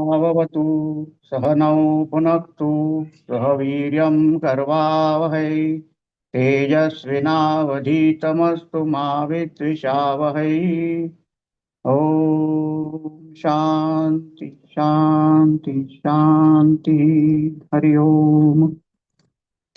सहनाववतु सहनौ पुनक्तु सह वीर्यं कर्वावहै तेजस्विनावधीतमस्तु मा विद्विषावहै। ॐ शान्ति शान्ति शान्ति। हरि ओम।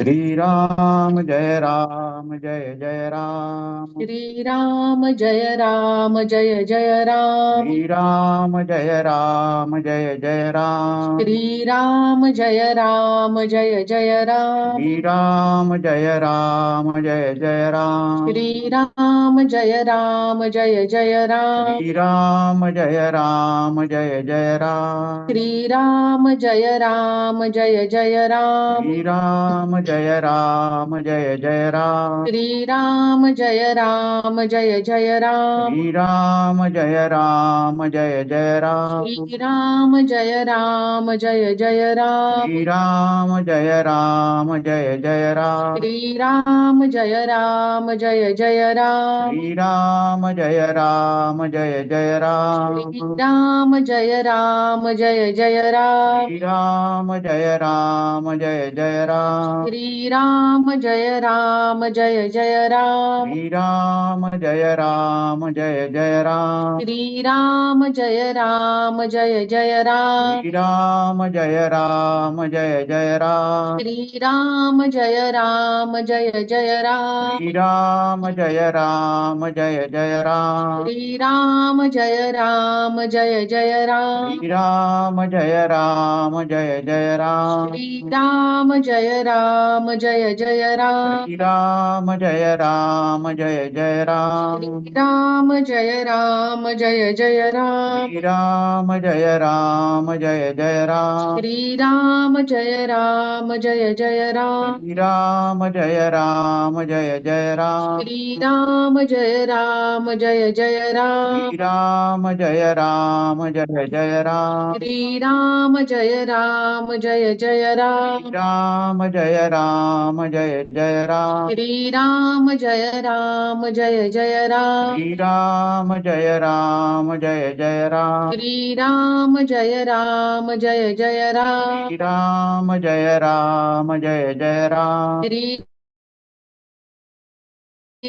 श्रीराम जय राम जय जय राम। श्री राम जय राम जय जय राम। श्रीराम जय राम जय जय राम। श्री राम जय राम जय जय राम। श्रीराम जय राम जय जय राम। श्री राम जय राम जय जय राम। श्रीराम जय राम जय जय राम। श्री राम जय राम जय जय राम। श्रीराम जय राम जय जय राम। श्री राम जय राम जय जय राम। श्रीराम जय राम जय जय राम। श्री राम जय राम जय जय राम। श्रीराम जय राम जय जय राम। श्री राम जय राम जय जय राम। श्रीराम जय राम जय जय राम। श्री राम जय राम जय जय राम। श्रीराम जय राम जय जय राम। श्री राम जय राम जय जय राम। श्रीराम जय राम जय जय राम। श्री राम जय राम जय जय राम। श्रीराम जय राम जय जय राम। श्री राम जय राम जय जय राम। श्रीराम जय राम जय जय राम। श्री राम जय राम जय जय राम। श्रीराम जय राम जय जय राम। श्री राम जय राम जय जय राम। श्रीराम जय राम जय जय श्री राम। राम जय राम जय जय राम। श्रीराम जय राम जय जय राम। श्री राम जय राम जय जय राम। श्रीराम जय राम जय जय राम। श्री राम जय राम जय जय राम। श्रीराम जय राम जय जय राम। श्री राम जय राम जय जय राम। श्रीराम जय राम जय जय राम। श्री राम जय राम जय जय राम। श्रीराम जय राम जय जय राम। श्री राम जय राम जय जय राम। श्रीराम जय राम जय जय राम। श्री राम जय राम जय जय राम। श्रीराम जय राम जय जय राम। श्री राम जय राम जय जय राम। श्रीराम जय राम जय जय राम। श्री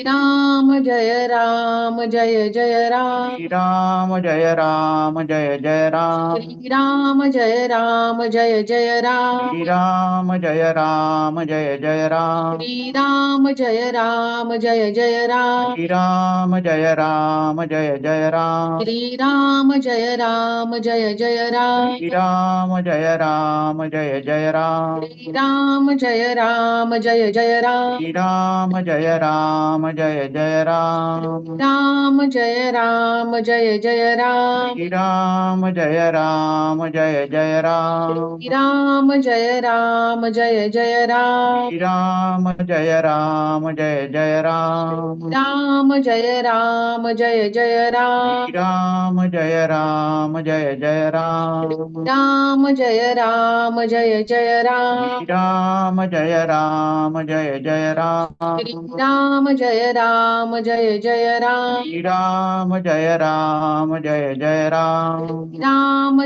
राम जय राम जय जय राम। श्रीराम जय राम जय जय राम। श्री राम जय राम जय जय राम। श्रीराम जय राम जय जय राम। श्री राम जय राम जय जय राम। श्रीराम जय राम जय जय राम। राम जय राम जय जय राम। श्रीराम जय राम जय जय राम। श्री राम जय राम जय जय राम। श्रीराम जय राम जय जय राम। राम जय राम जय जय राम। श्रीराम जय राम जय जय राम। राम जय राम जय जय राम। श्रीराम जय राम जय जय श्री राम। राम जय राम जय जय राम। श्रीराम जय राम जय जय राम। राम जय राम जय जय राम। श्रीराम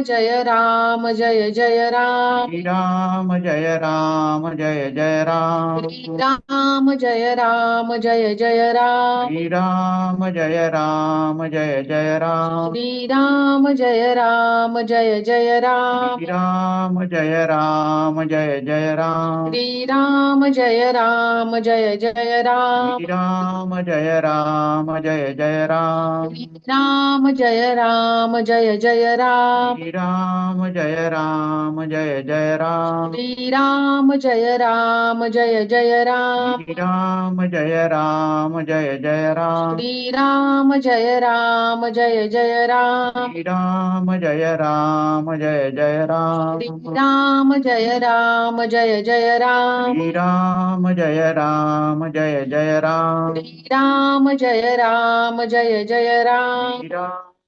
जय राम जय जय राम। श्री राम जय राम जय जय राम। श्रीराम जय राम जय जय राम। श्री राम जय राम जय जय राम। श्रीराम जय राम जय जय राम। श्री राम जय राम जय जय राम। श्रीराम जय राम जय जय राम। श्री राम जय राम जय जय राम। श्रीराम जय राम जय जय राम। श्री राम जय राम जय जय राम। श्रीराम जय राम जय जय राम। श्री राम जय राम जय जय राम। श्रीराम जय राम जय जय श्री राम। राम जय राम जय जय राम। श्रीराम जय राम जय जय राम। श्री राम जय राम जय जय राम। श्रीराम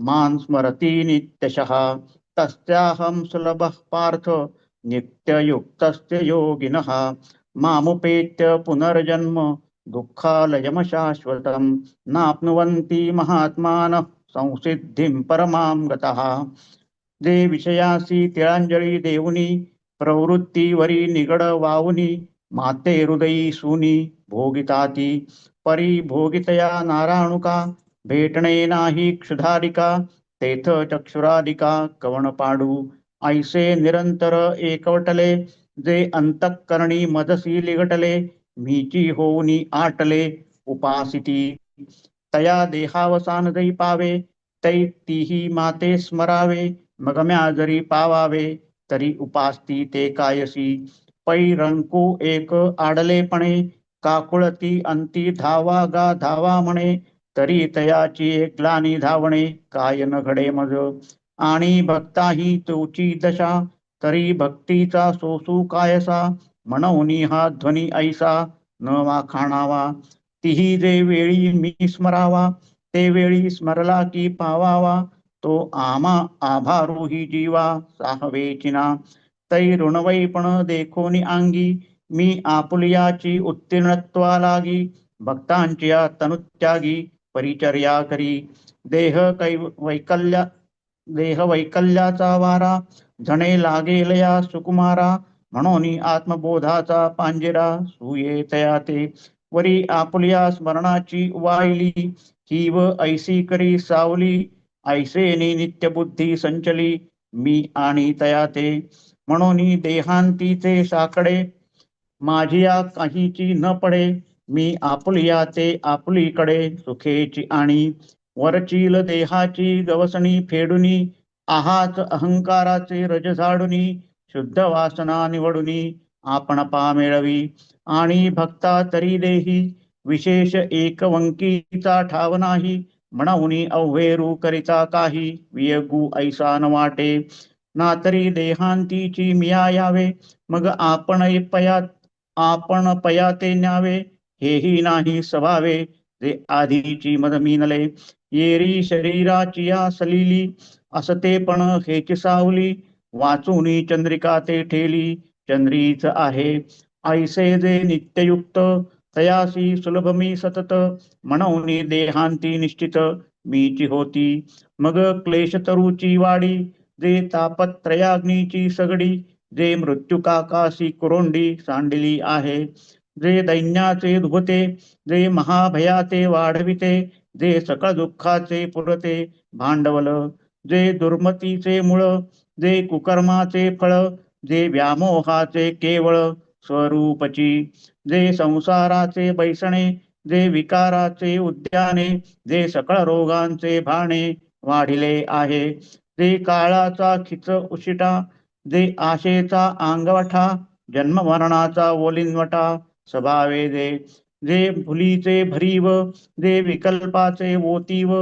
मां स्मरति नित्यशः तस्याहं सुलभः पार्थ नित्ययुक्तस्य योगिनः मामुपेत्य पुनर्जन्म दुःखालयमशाश्वतं नाप्नुवन्ति महात्मानः संसिद्धिं परमां गतः. जे विषयासी तिळांजळी देऊनी प्रवृत्तीवरी निगड वाहुनी माते हृदयी सुनी भोगिताती परी भोगितया नारायणुका भेटणे नाही क्षुधारिका तेथ चक्षुरादिका कवण पाडू ऐसे निरंतर एकवटले जे अंतःकरणी मदसी लिगटले मीची होऊनी आटले उपासिती तया देहावसान जै पावे तै तीही माते स्मरावे मग म्या जरी पावावे तरी उपासती ते कायसी पै रंकू एक आडलेपणे काकुळती अंती धावा गा धावा म्हणे तरी तयाची एक ग्लानी धावणे काय न घडे मज आणि भक्ताही तोची दशा तरी भक्तीचा सोसू कायसा म्हणून हा ध्वनी ऐसा न वाखाणावा तिही जे वेळी मी स्मरावा ते वेळी स्मरला की पावावा तो आमा आभारोही जीवा साहवेचिना तै ऋणवैपण देखोनी अंगी मी आपुलियाची उत्तीर्णत्वा लागी भक्तांची तनुत्यागी परिचर्या करी देह वैकल्य देह वैकल्याचा वारा झणे लागेल या सुकुमारा म्हणून आत्मबोधाचा पांजिरा सुये तया ते वरी आपुलिया स्मरणाची वाहिली ही व ऐसी करी सावली ऐसेनी नित्यबुद्धी संचली मी आणि तया ते म्हणून देहांतीचे साकडे माझिया काहीची न पडे मी आपुलिया ते आपुलीकडे सुखेची आणि वरचील देहाची गवसणी फेडुनी आहाच अहंकाराचे रज झाडुनी शुद्ध वासना निवडुनी आपण पा मिळवी आणि भक्ता तरी देही विशेष एकवंकीचा ठाव नाही म्हणून अव्हेरू करिता काही वियगू ऐसा न वाटे ना तरी देहांतीची मिया यावे मग आपण पयाते न्यावे हेही नाही स्वभावे जे आधीची मद मीनले येरी शरीराची या सलिली असते पण हेची सावली वाचुनी चंद्रिका ते ठेली चंद्रीच आहे ऐसे जे नित्ययुक्त तयासी सुलभ मी सतत म्हणून देहांती निश्चित मीची होती मग क्लेश तरुची वाडी जे तापत्रयाग्नीची सगडी जे मृत्यू काकासी कुरोंडी सांडिली आहे जे दैन्याचे धुबते जे महाभयाते वाढविते जे सकळ दुःखाचे पुरते भांडवल जे दुर्मतीचे मूळ जे कुकर्माचे फळ जे व्यामोहाचे केवळ स्वरूपची जे संसाराचे बैसणे जे विकाराचे उद्याने जे सकळ रोगांचे भाणे वाढिले आहे जे काळाचा खिच उशिटा जे आशेचा अंगवठा जन्म मरणाचा ओलिनवटा स्वभावे जे भुलीचे भरीव जे विकल्पाचे ओतीव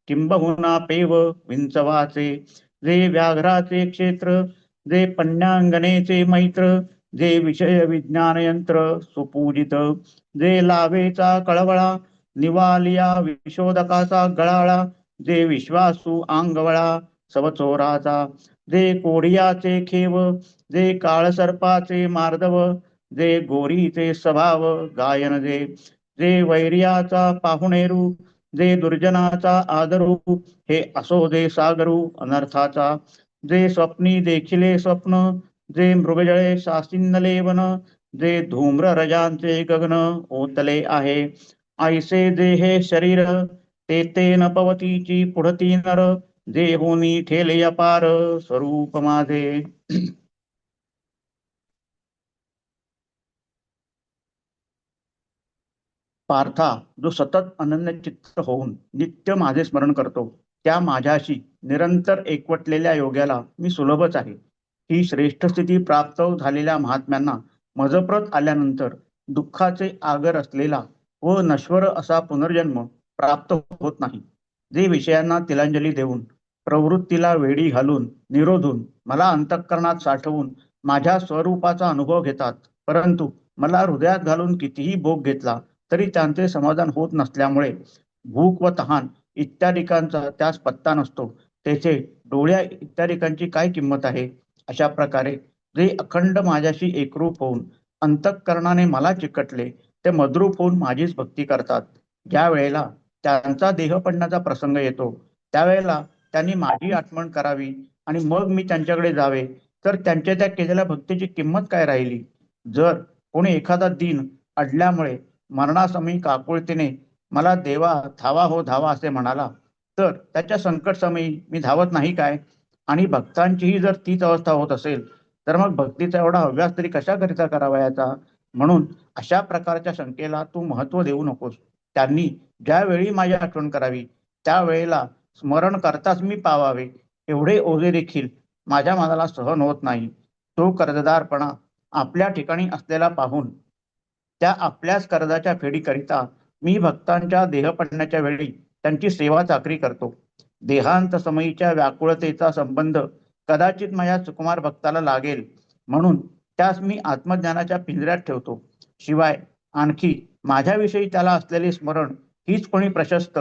किंबहुना पेव विंचवाचे जे व्याघ्राचे क्षेत्र जे पन्यांगणेचे मैत्र जे विषय विज्ञान यंत्र सुपूजित जे लावेचा कळवळा निवालिया विशोधकाचा गळाळा जे विश्वासू अंगवळा सवचोराचा जे कोढियाचे खेव जे काळसर्पाचे मार्दव जे गोरीचे स्वभाव गायन जे वैर्याचा पाहुणेरू जे दुर्जनाचा आदरू हे असो जे सागरू अनर्थाचा जे स्वप्नी देखिले स्वप्न जे मृगजळे शासिनले वन जे धूम्र रजांचे गगन ओतले आहे ऐसे जे हे शरीर ते न पवतीची पुढती नर जे होनी ठेले अपार स्वरूप माझे. पार्था, जो सतत अनन्यचित्त होऊन नित्य माझे स्मरण करतो त्या माझ्याशी निरंतर एकवटलेल्या योग्याला मी सुलभच आहे. ही श्रेष्ठ स्थिती प्राप्त झालेल्या महात्म्यांना मजप्रत आल्यानंतर दुःखाचे आगर असलेला व नश्वर असा पुनर्जन्म प्राप्त होत नाही. जे विषयांना तिलांजली देऊन प्रवृत्तीला वेडी घालून निरोधून मला अंतःकरणात साठवून माझ्या स्वरूपाचा अनुभव घेतात, परंतु मला हृदयात घालून कितीही भोग घेतला तरी त्यांचे समाधान होत नसल्यामुळे भूक व तहान इत्यादिकांचा त्यास पत्ता नसतो, तेथे डोळ्या इत्यादिकांची काय किंमत आहे? अशा प्रकारे जे अखंड माझ्याशी एकरूप होऊन अंतःकरणाने मला चिकटले, ते मद्रूप होऊन माझीच भक्ती करतात. ज्या वेळेला त्यांचा देह पडण्याचा प्रसंग येतो, त्यावेळेला त्यांनी माझी आठवण करावी आणि मग मी त्यांच्याकडे जावे, तर त्यांच्या त्या केलेल्या भक्तीची किंमत काय राहिली? जर कोणी एखादा दिन अडल्यामुळे मरणासमयी काकुळतीने मला देवा धावा हो धावा असे म्हणाला, तर त्याच्या संकट समयी मी धावत नाही काय? आणि भक्तांचीही जर तीच अवस्था होत असेल, तर मग भक्तीचा एवढा हव्यास तरी कशाकरिता करावयाचा? म्हणून अशा प्रकारच्या शंकेला तू महत्व देऊ नकोस. त्यांनी ज्यावेळी माझी आठवण करावी, त्यावेळेला स्मरण करताच मी पावावे, एवढे ओझे देखील माझ्या मनाला सहन होत नाही. तो कर्जदारपणा आपल्या ठिकाणी असलेला पाहून त्या आपल्याच कर्जाच्या फेडीकरिता मी भक्तांच्या देह पडण्याच्या वेळी त्यांची सेवा चाकरी करतो. देहांत समयीच्या व्याकुळतेचा संबंध कदाचित माझ्या सुकुमार भक्ताला लागेल, म्हणून त्यास मी आत्मज्ञानाच्या पिंजऱ्यात ठेवतो. शिवाय आणखी माझ्याविषयी त्याला असलेले स्मरण हीच कोणी प्रशस्त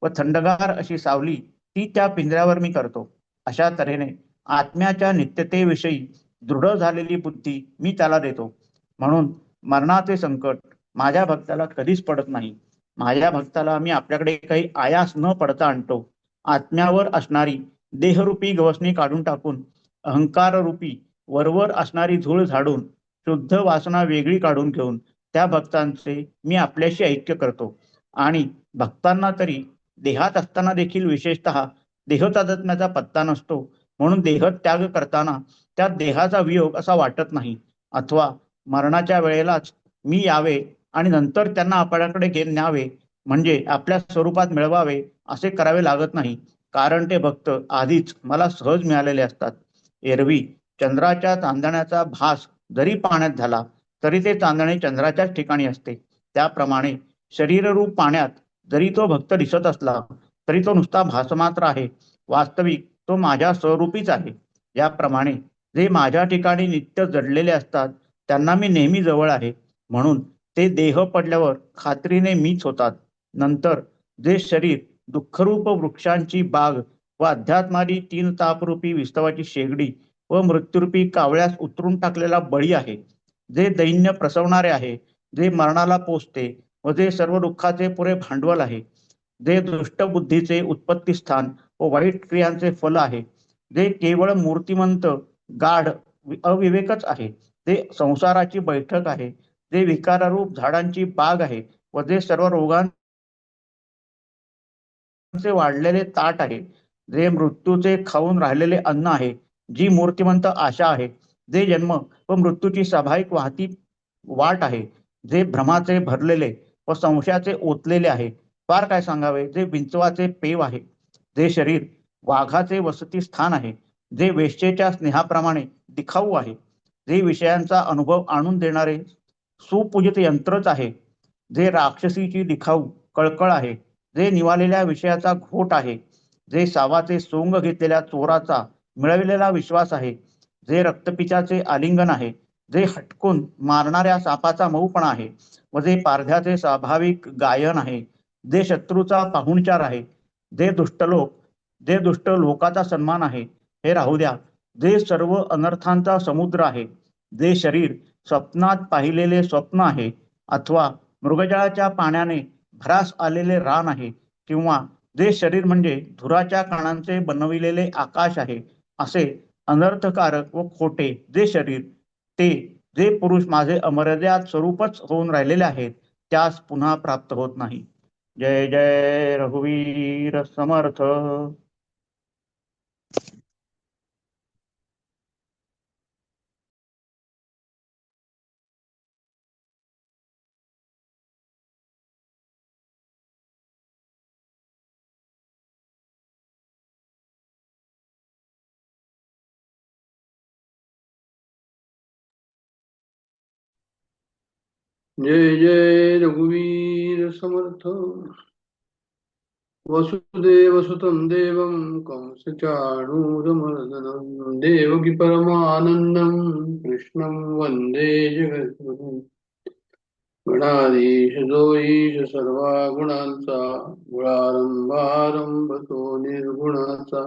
व थंडगार अशी सावली ती त्या पिंजऱ्यावर मी करतो. अशा तऱ्हेने आत्म्याच्या नित्यतेविषयी दृढ झालेली बुद्धी मी त्याला देतो. म्हणून मरणाचे संकट माझ्या भक्ताला कधीच पडत नाही. माझ्या भक्ताला मी आपल्याकडे काही आयास न पडता आणतो. आत्म्यावर असणारी देहरूपी गवसणी काढून टाकून अहंकाररूपी वरवर असणारी झूळ झाडून शुद्ध वासना वेगळी काढून घेऊन त्या भक्तांचे मी आपल्याशी ऐक्य करतो. आणि भक्तांना तरी देहात असताना देखील विशेषतः देहतादात्म्याचा पत्ता नसतो, म्हणून देहत्याग करताना त्या देहाचा वियोग असा वाटत नाही. अथवा मरणाच्या वेळेलाच मी यावे आणि नंतर त्यांना आपल्याकडे घेऊन न्यावे, म्हणजे आपल्या स्वरूपात मिळवावे असे करावे लागत नाही, कारण ते भक्त आधीच मला सहज मिळालेले असतात. एरवी चंद्राच्या चांदण्याचा भास जरी पाण्यात झाला, तरी ते चांदणे चंद्राच्याच ठिकाणी असते. त्याप्रमाणे शरीररूप पाण्यात जरी तो भक्त दिसत असला, तरी तो नुसता भासमात्र आहे. वास्तविक तो माझ्या स्वरूपीच आहे. याप्रमाणे जे माझ्या ठिकाणी नित्य जडलेले असतात, त्यांना मी नेहमी जवळ आहे, म्हणून ते देह पडल्यावर खात्रीने मीच होतात. नंतर जे शरीर दुःखरूप वृक्षांची बाग व अध्यात्मादी तीन तापरूपी विस्तवाची शेगडी व मृत्यूरूपी कावळ्यास उतरून टाकलेला बळी आहे, जे दैन्य प्रसवणारे आहे, जे मरणाला पोचते व जे सर्व दुःखाचे पुरे भांडवल आहे, जे दुष्ट बुद्धीचे उत्पत्ती स्थान व वाईट क्रियांचे फल आहे, जे केवळ मूर्तिमंत गाढ अविवेकच आहे, जे संसाराची बैठक आहे, जे विकाररूप झाडांची बाग आहे व जे सर्व रोगांचे वाढलेले ताट आहे, जे मृत्यूचे खाऊन राहिलेले अन्न आहे, जी मूर्तिमंत आशा आहे, जे जन्म व मृत्यूची स्वाभाविक वाहती वाट आहे, जे भ्रमाचे भरलेले व संशयाचे ओतलेले आहे, फार काय सांगावे, जे विंचवाचे पेव आहे, जे शरीर वाघाचे वसती स्थान आहे, जे वेश्येच्या स्नेहाप्रमाणे दिखाऊ आहे, जे विषयांचा अनुभव आणून देणारे सुपूजित यंत्रच आहे, जे राक्षसीची दिखाऊ कळकळ आहे, जे निवालेल्या विषयाचा घोट आहे, जे सावाचे सोंग घेतलेल्या चोराचा मिळविलेला विश्वास आहे, जे रक्तपित्याचे आलिंगन आहे, जे हटकून मारणाऱ्या सापाचा मऊपणा आहे व जे पारध्याचे स्वाभाविक गायन आहे, जे शत्रूचा पाहुणचार आहे, जे दुष्टलोक जे दुष्ट लोकाचा सन्मान आहे, हे राहू द्या, जे सर्व अनर्थांचा समुद्र आहे, जे शरीर स्वप्नात पाहिलेले स्वप्न आहे, अथवा मृगजळाच्या पाण्याने भरास आलेले रान आहे, किंवा जे शरीर म्हणजे धुराच्या कणांचे बनविलेले आकाश आहे, असे अनर्थकारक व खोटे जे शरीर, ते जे पुरुष माझे अमर्याद स्वरूपच होऊन राहिलेले आहेत, त्यास पुन्हा प्राप्त होत नाही. जय जय रघुवीर समर्थ. जय जय रघुवीर समर्थ. वसुदेवसुतं देवं कंसचाणूरमर्दनं देवकी परमानन्दं कृष्णं वन्दे जगद्गुरुं. गणाधीश जो ईश सर्वा गुणांचा गुणारंभारंभ तो निर्गुणाचा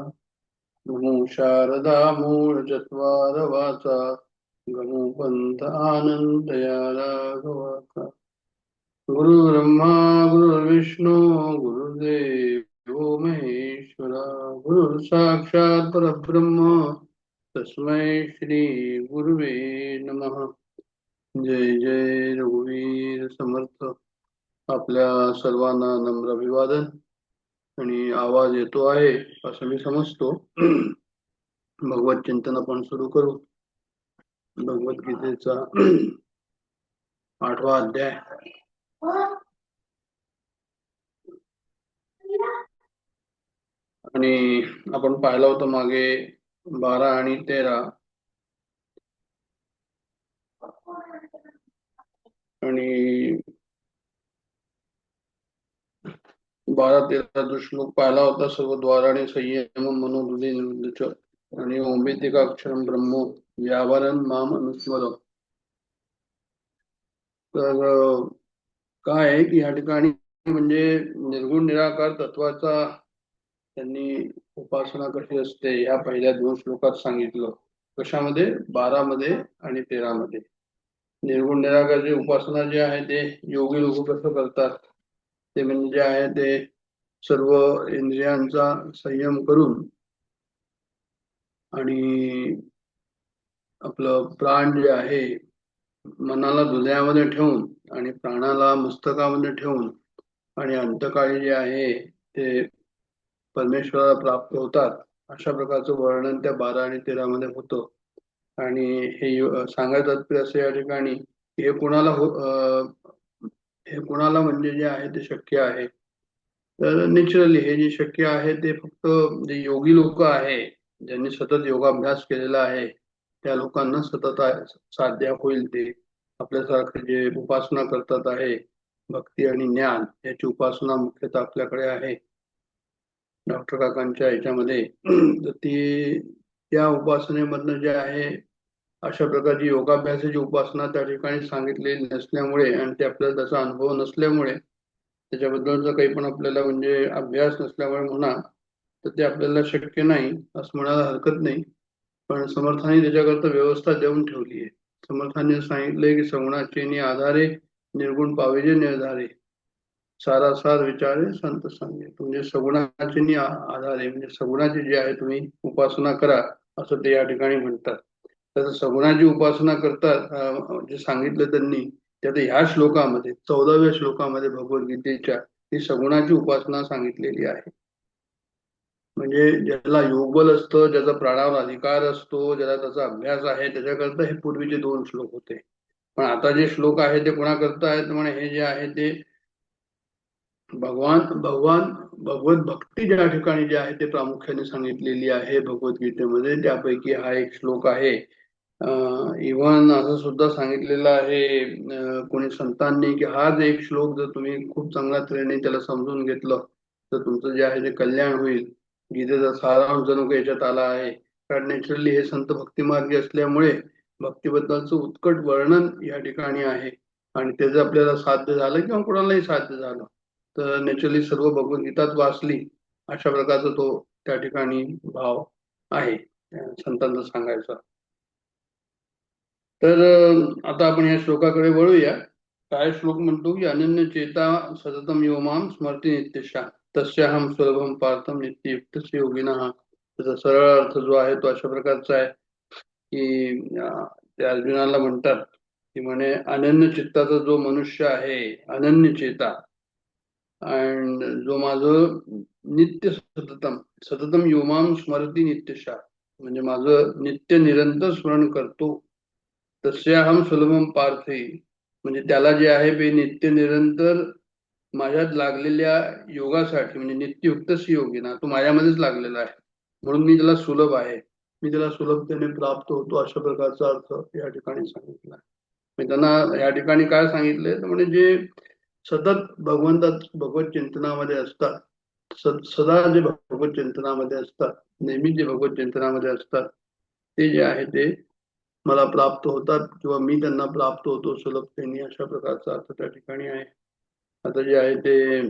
नमो शारदा मूळ चत्वार वाचा गमो पंथ आनंद या राघवाचा गुरु ब्रह्मा गुरुर्विष्णू गुरुदेव महेश्वरा गुरु साक्षात परब्रह्म तस्मै श्री गुरुवे नमः. जय जय रघुवीर समर्थ. आपल्या सर्वांना नम्र अभिवादन आणि आवाज येतो आहे असं मी समजतो. भगवत चिंतन आपण सुरू करू. भगवद्गीतेचा 8वा अध्याय आणि आपण पाहिलं होतं मागे 12 आणि 13 आणि 12-13 जो श्लोक पाहिला होता सर्व द्वाराने संयम मनोबुद्धी निरुद्धच आणि ओंबितिका अक्षरम ब्रह्मो व्यावरण माम अनुस्मर. तर काय आहे की या ठिकाणी म्हणजे निर्गुण निराकार तत्वाचा त्यांनी उपासना कशी असते ह्या पहिल्या 2 श्लोकात सांगितलं. कशामध्ये? 12 मध्ये आणि 13 मध्ये. निर्गुण निराकारची उपासना जी आहे ते योगी लोक कसं करतात ते म्हणजे जे आहे ते सर्व इंद्रियांचा संयम करून आणि आपलं प्राण जे आहे मनाला हृदयामध्ये ठेवून आणि प्राणाला मस्तकामध्ये ठेवून आणि अंतकाळी जे आहे ते परमेश्वराला प्राप्त होतात अशा प्रकारचं वर्णन त्या 12 आणि 13 मध्ये होतं. आणि हे सांगायचं तात्पर्य असं या ठिकाणी हे कुणाला म्हणजे जे आहे ते शक्य आहे. तर नॅचरली हे जे शक्य आहे ते फक्त जे योगी लोक आहे ज्यांनी सतत योगाभ्यास केलेला आहे त्या लोकांना सतत साध्य होईल. ते आपल्यासारखे जे उपासना करतात आहे भक्ती आणि ज्ञान याची उपासना मुख्यतः आपल्याकडे आहे डॉक्टर काकांच्या याच्यामध्ये. तर ती त्या उपासनेमधनं जे आहे अशा प्रकारची योगाभ्यासाची उपासना त्या ठिकाणी सांगितलेली नसल्यामुळे आणि ते आपल्याला त्याचा अनुभव नसल्यामुळे त्याच्याबद्दलचा काही पण आपल्याला म्हणजे अभ्यास नसल्यामुळे म्हणा तर ते आपल्याला शक्य नाही असं म्हणायला हरकत नाही. पण समर्थाने त्याच्याकरता व्यवस्था देऊन ठेवली आहे. समर्थाने सांगितलंय की सगुणाचे आधारे निर्गुण पावेजे निर्धारे सारासार विचारे संत सांगे. म्हणजे सगुणाचे आधारे म्हणजे सगुणाची जी आहे तुम्ही उपासना करा असं ते या ठिकाणी म्हणतात. तर सगुणाची उपासना करतात जे सांगितलं त्यांनी त्यात ह्या श्लोकामध्ये 14व्या श्लोकामध्ये भगवद्गीतेच्या ही सगुणाची उपासना सांगितलेली आहे. म्हणजे ज्याला योगबल असतं ज्याचा प्राणावर अधिकार असतो ज्याला त्याचा अभ्यास आहे त्याच्याकरता हे पूर्वीचे 2 श्लोक होते. पण आता जे श्लोक आहे ते कोणाकरता आहेत म्हणे हे जे आहे ते भगवत भक्ती ज्या ठिकाणी जे आहे ते प्रामुख्याने सांगितलेली आहे भगवद्गीतेमध्ये. त्यापैकी हा एक श्लोक आहे. इव्हन असं सुद्धा सांगितलेलं आहे कोणी संतांनी की हाच एक श्लोक जर तुम्ही खूप चांगल्या तऱ्हेने त्याला समजून घेतलं तर तुमचं जे आहे ते कल्याण होईल. गीतेचा सारांश जणू काही याच्यात आला आहे. कारण नॅचरली हे संत भक्तिमार्गी असल्यामुळे भक्तीबद्दलचं उत्कट वर्णन या ठिकाणी आहे आणि ते जर आपल्याला साध्य झालं किंवा कोणालाही साध्य झालं तर नॅचरली सर्व भगवद्गीताच वाचली अशा प्रकारचा तो त्या ठिकाणी भाव आहे संतांचा सांगायचा. तर आता आपण या श्लोकाकडे वळूया. काय श्लोक म्हणतो की अनन्य चेता सततम योमाम स्मरती नित्यशा तस्याहम सुलभम पार्थम नित्ययुक्त योगिनः. त्याचा सरळ अर्थ जो आहे तो अशा प्रकारचा आहे की ते अर्जुनाला म्हणतात की म्हणे अनन्य चित्ताचा जो मनुष्य आहे अनन्य चेता आणि जो माझं नित्य सततम योमाम स्मरती नित्यशा म्हणजे माझं नित्य निरंतर स्मरण करतो तस्याहम सुलभम पार्थी म्हणजे त्याला जे आहे ते नित्य निरंतर माझ्यात लागलेल्या योगासाठी म्हणजे नित्ययुक्त योगिना तो माझ्यामध्येच लागलेला आहे म्हणून मी त्याला सुलभ आहे. मी त्याला सुलभतेने प्राप्त होतो अशा प्रकारचा अर्थ या ठिकाणी सांगितला. त्यांना या ठिकाणी काय सांगितलंय तर म्हणजे जे सतत भगवत चिंतनामध्ये असतात सदा जे भगवत चिंतनामध्ये असतात नेहमी जे भगवत चिंतनामध्ये असतात ते जे आहे ते मला प्राप्त होतात किंवा मी त्यांना प्राप्त होतो सुलभतेने, अशा प्रकारचा अर्थ त्या ठिकाणी आहे. आता जे आहे ते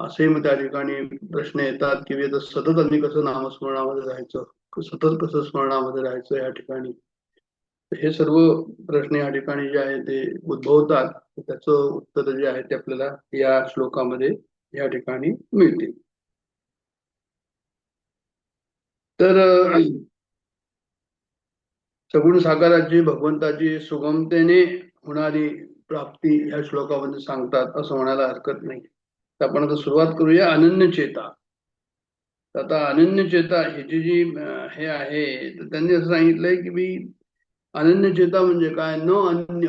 असे मग त्या ठिकाणी प्रश्न येतात की आता सतत आम्ही कसं नामस्मरणामध्ये राहायचं, सतत कसं स्मरणामध्ये राहायचं या ठिकाणी. हे सर्व प्रश्न या ठिकाणी जे आहे ते उद्भवतात. त्याचं उत्तर जे आहे ते आपल्याला या श्लोकामध्ये या ठिकाणी मिळतील. तर सगुण साकाराची भगवंताची सुगमतेने होणारी प्राप्ती ह्या श्लोकामध्ये सांगतात असं म्हणायला हरकत नाही. तर आपण आता सुरुवात करूया अनन्य चेता. आता अनन्य चेता ह्याची जी हे आहे, तर त्यांनी असं सांगितलंय की मी अनन्य चेता म्हणजे काय, न अन्य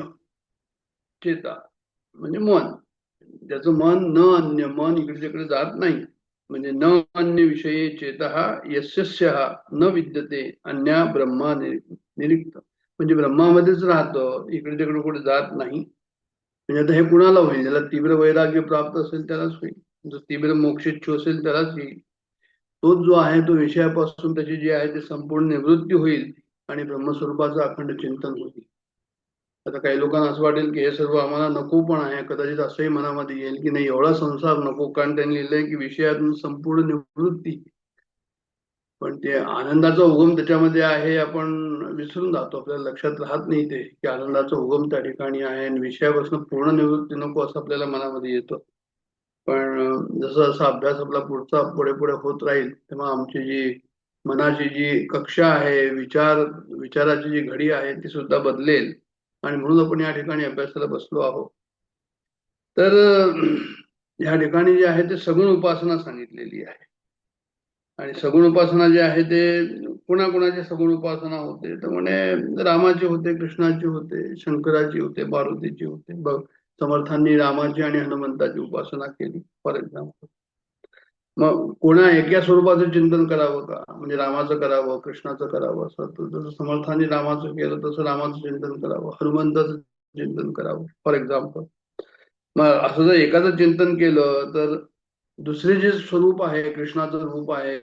चेता म्हणजे मन, ज्याचं मन न अन्य, मन इकडे तिकडे जात नाही. म्हणजे न अन्य विषयी चेतः यस्य न विद्यते अन्या ब्रह्मा निरिक्त, म्हणजे ब्रह्मामध्येच राहतं, इकडे तिकडे कुठे जात नाही. म्हणजे आता हे कुणाला होईल, ज्याला तीव्र वैराग्य प्राप्त असेल त्यालाच होईल, जो तीव्र मोक्षेच्छू असेल त्यालाच येईल. तोच जो आहे तो विषयापासून त्याची जी आहे ते संपूर्ण निवृत्ती होईल आणि ब्रह्मस्वरूपाचं अखंड चिंतन होईल. आता काही लोकांना असं वाटेल की हे सर्व आम्हाला नको पण आहे, कदाचित असंही मनामध्ये येईल की नाही एवढा संसार नको, कारण त्यांनी लिहिलंय की विषयातून संपूर्ण निवृत्ती. पण ते आनंदाचा उगम त्याच्यामध्ये आहे आपण विसरून जातो, आपल्याला लक्षात राहत नाही ते की आनंदाचा उगम त्या ठिकाणी आहे आणि विषयापासून पूर्ण निवृत्ती नको असं आपल्याला मनामध्ये येतं. पण जसं जसा अभ्यास आपला पुढचा पुढे पुढे होत राहील तेव्हा आमची जी मनाची जी कक्षा आहे, विचाराची जी घडी आहे ती सुद्धा बदलेल आणि म्हणून आपण या ठिकाणी अभ्यासाला बसलो आहोत. तर या ठिकाणी जे आहे ते सगुण उपासना सांगितलेली आहे. आणि सगुण उपासना जे आहे ते कुणाकुणाची सगुण उपासना होते, तर म्हणे रामाची होते, कृष्णाची होते, शंकराची होते, पार्वतीची होते. बघ, समर्थांनी रामाची आणि हनुमंताची उपासना केली फॉर एक्झाम्पल. मग कोणा एका स्वरूपाचं चिंतन करावं का, म्हणजे रामाचं करावं, कृष्णाचं करावं असं, जसं समर्थांनी रामाचं केलं तसं रामाचं चिंतन करावं, हनुमंताचं चिंतन करावं फॉर एक्झाम्पल. मग असं जर एकाचं चिंतन केलं तर दुसरे जे स्वरूप आहे, कृष्णाचं रूप आहे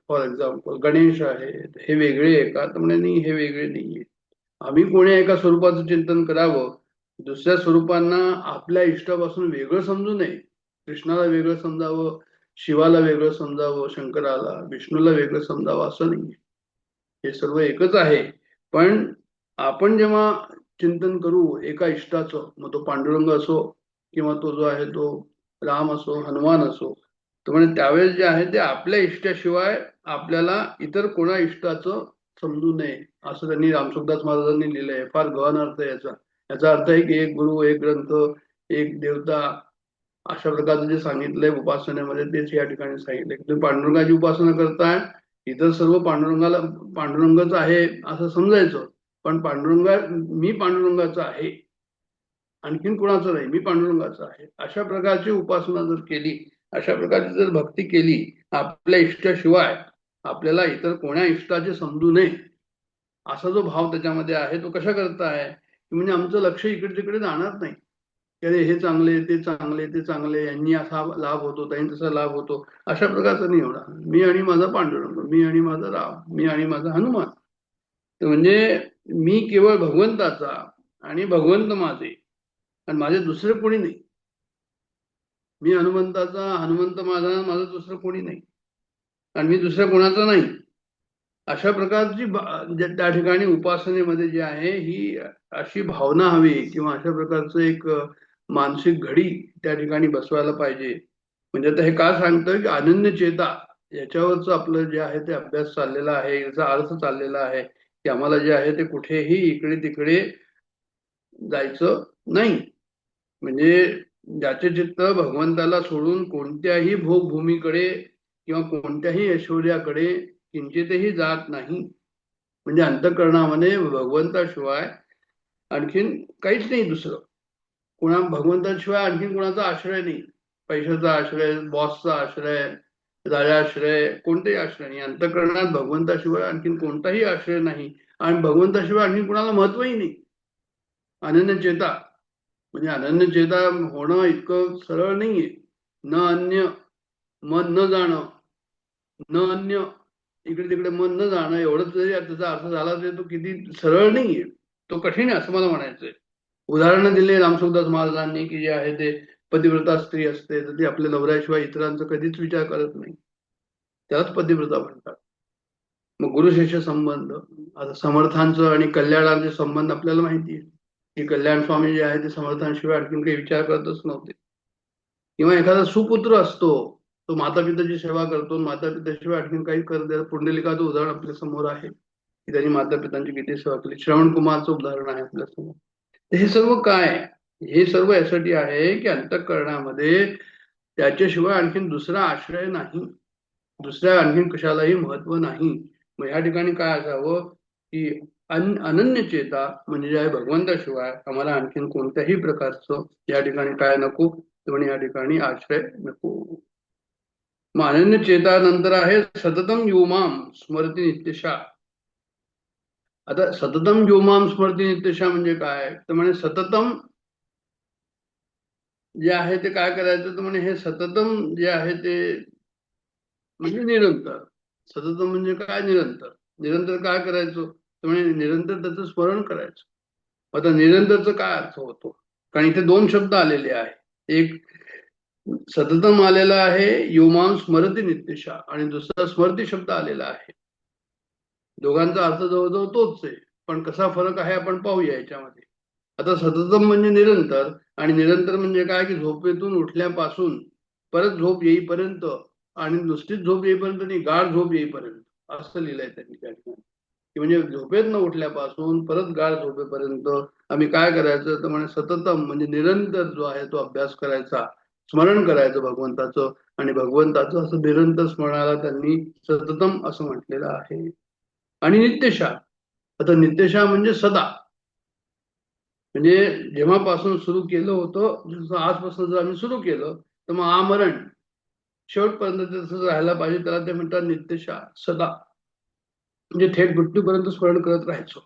फॉर एक्झाम्पल, गणेश आहे, हे वेगळे आहे का, तर म्हणे नाही, हे वेगळे नाहीये. आम्ही कोणी एका स्वरूपाचं चिंतन करावं, दुसऱ्या स्वरूपांना आपल्या इष्टापासून वेगळं समजू नये. कृष्णाला वेगळं समजावं, शिवाला वेगळं समजावं, शंकराला, विष्णूला वेगळं समजावं असं नाही. हे सर्व एकच आहे. पण आपण जेव्हा चिंतन करू एका इष्टाचं, मग तो पांडुरंग असो किंवा तो जो आहे तो राम असो, हनुमान असो, तर म्हणजे त्यावेळेस जे आहे ते आपल्या इष्टाशिवाय आपल्याला इतर कोणा इष्टाचं समजू नये असं त्यांनी रामसुखदास महाराजांनी लिहिलंय. फार गहन अर्थ आहे याचा. याचा अर्थ आहे की एक गुरु, एक ग्रंथ, एक देवता, अशा प्रकारचं जे सांगितलंय उपासनेमध्ये तेच या ठिकाणी सांगितलंय. तुम्ही पांडुरंगाची उपासना करताय, इतर सर्व पांडुरंगच आहे असं समजायचं, पण मी पांडुरंगाचा आहे, आणखीन कुणाचं नाही, मी पांडुरंगाचा आहे, अशा प्रकारची उपासना जर केली, अशा प्रकारची जर भक्ती केली आपल्या इष्टाशिवाय, आपल्याला इतर कोण्या इष्टाचे समजू नये असा जो भाव त्याच्यामध्ये आहे तो कशा करताय, म्हणजे आमचं लक्ष इकडे तिकडे जाणार नाही. अरे हे चांगले, ते चांगले, ते चांगले, यांनी असा लाभ होतो, त्यांनी तसा लाभ होतो, अशा प्रकारचा नाही होणार. मी आणि माझा पांडुरंग, मी आणि माझा राम, मी आणि माझा हनुमान. तर म्हणजे मी केवळ भगवंताचा आणि भगवंत माझे, आणि माझे दुसरे कोणी नाही. मी हनुमंताचा, हनुमंत माझा, माझं दुसरं कोणी नाही, आणि मी दुसऱ्या कोणाचा नाही. अशा प्रकारची त्या ठिकाणी उपासनेमध्ये जी आहे ही अशी भावना हवी, किंवा अशा प्रकारचं एक मानसिक घडी त्या ठिकाणी बसवायला पाहिजे. म्हणजे आता हे का सांगतोय की अनन्य चेता याच्यावरच आपलं जे आहे ते अभ्यास चाललेला आहे, याचा अर्थ चाललेला आहे की आम्हाला जे आहे ते कुठेही इकडे तिकडे जायचं नाही. म्हणजे ज्याचे चित्त भगवंताला सोडून कोणत्याही भोगभूमीकडे किंवा कोणत्याही ऐश्वर्याकडे किंचितही जात नाही, म्हणजे अंतःकरणामध्ये भगवंताशिवाय आणखीन काहीच नाही दुसरं. भगवंताशिवाय आणखीन कोणाचा आश्रय नाही. पैशाचा आश्रय, बॉसचा आश्रय, राजाश्रय, कोणताही आश्रय नाही. अंतःकरणात भगवंताशिवाय आणखीन कोणताही आश्रय नाही, आणि भगवंताशिवाय आणखीन कोणाला महत्वही नाही. अनन्य चेता म्हणजे अनन्य चेता होणं इतकं सरळ नाहीये. न अन्य, मन न जाणं, न अन्य इकडे तिकडे मन न जाणं, एवढंच जरी त्याचा अर्थ झाला तरी तो किती सरळ नाहीये, तो कठीण आहे असं मला म्हणायचंय. उदाहरणं दिले रामसुखदास महाराजांनी की जे आहे ते पतिव्रता स्त्री असते तर ती आपल्या नवऱ्याशिवाय इतरांचा कधीच विचार करत नाही, त्यालाच पतिव्रता म्हणतात. मग गुरुशिष्य संबंध, आता समर्थांचं आणि कल्याणाचे संबंध आपल्याला माहिती आहे की कल्याण स्वामी जे आहे ते समर्थांशिवाय आणखीन काही विचार करतच नव्हते. किंवा एखादा सुपुत्र असतो, तो माता पित्याची सेवा करतो, माता पित्याशिवाय आणखीन काही करत. पुंडलिकाचं उदाहरण आपल्या समोर आहे की त्यांनी माता पित्यांची किती सेवा केली. श्रवण कुमारचं उदाहरण आहे आपल्या समोर. हे सर्व काय, हे सर्व यासाठी आहे की अंतःकरणामध्ये त्याच्याशिवाय आणखीन दुसरा आश्रय नाही, दुसऱ्या आणखीन कशालाही महत्व नाही. मग ह्या ठिकाणी काय असावं की अनन्य चेता म्हणजे जे आहे भगवंताशिवाय आम्हाला आणखीन कोणत्याही प्रकारचं या ठिकाणी काय नको, म्हणजे या ठिकाणी आश्रय नको. मग अनन्य चेता नंतर आहे सततम योमाम स्मरती नित्यशा. आता सततम योमाम स्मरती नित्यशा म्हणजे काय तर म्हणे सततम जे आहे ते काय करायचं तर म्हणे हे सततम जे आहे ते म्हणजे निरंतर. सततम म्हणजे काय, निरंतर. निरंतर काय करायचं तर म्हणे निरंतर त्याचं स्मरण करायचं. आता निरंतरचा काय अर्थ होतो, कारण इथे दोन शब्द आलेले आहे. एक सततम आलेला आहे योमाम स्मरती नित्यशा आणि दुसरा स्मरती शब्द आलेला आहे. दोघांचा अर्थ जवळजवळ तोच आहे, पण कसा फरक आहे आपण पाहूया याच्यामध्ये. आता सततम म्हणजे निरंतर आणि निरंतर म्हणजे काय की झोपेतून उठल्यापासून परत झोप येईपर्यंत आणि नुसतीच झोप येईपर्यंत नाही, गाढ झोप येईपर्यंत असं लिहिलंय त्यांनी त्या ठिकाणी. म्हणजे झोपेत न उठल्यापासून परत गाढ झोपेपर्यंत आम्ही काय करायचं तर म्हणजे सततम म्हणजे निरंतर जो आहे तो अभ्यास करायचा, स्मरण करायचं भगवंताचं. आणि भगवंताचं असं निरंतर स्मरणाला त्यांनी सततम असं म्हटलेलं आहे. आणि नित्यशा, आता नित्यशा म्हणजे सदा, म्हणजे जेव्हापासून सुरू केलं होतं जसं आजपासून जर आम्ही सुरू केलं तर मग आमरण शेवटपर्यंत तसंच राहायला पाहिजे, त्याला ते म्हणतात नित्यशा, सदा. म्हणजे थेट मृत्यूपर्यंत स्मरण करत राहायचो.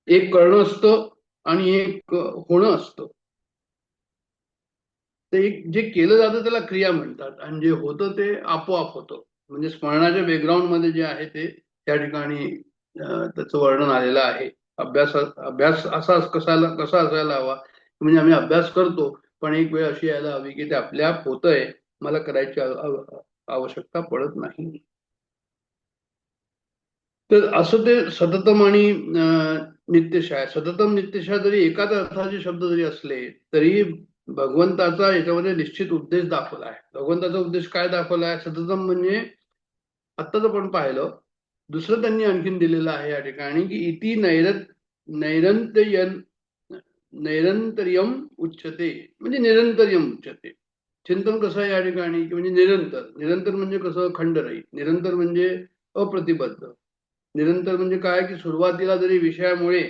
एक करणं असतं आणि एक होणं असतं. ते एक जे केलं जातं त्याला क्रिया म्हणतात आणि जे होतं ते आपोआप होतं. म्हणजे स्मरणाच्या बॅकग्राऊंड मध्ये जे आहे ते त्या ठिकाणी त्याचं वर्णन आलेलं आहे. अभ्यास अभ्यास कसा असायला हवा, म्हणजे आम्ही अभ्यास करतो पण एक वेळ अशी यायला हवी की ते आपल्या होतंय, मला करायची आवश्यकता पडत नाही. तर असं ते सततम आणि नित्यशा. सततम नित्यशा जरी एकाच अर्थाचे शब्द जरी असले तरी भगवंताचा याच्यामध्ये निश्चित उद्देश दाखवला आहे. भगवंताचा उद्देश काय दाखवला आहे, सततम म्हणजे आत्ताच आपण पाहिलं. दुसरं त्यांनी आणखीन दिलेलं आहे या ठिकाणी की इति नैरंतर्यम नैरंतर्यम उच्चते, म्हणजे निरंतर्यम उच्चते. चिंतन कसं आहे या ठिकाणी की म्हणजे निरंतर. निरंतर म्हणजे कसं, खंडरहित. निरंतर म्हणजे अप्रतिबद्ध. निरंतर म्हणजे काय की सुरुवातीला जरी विषयामुळे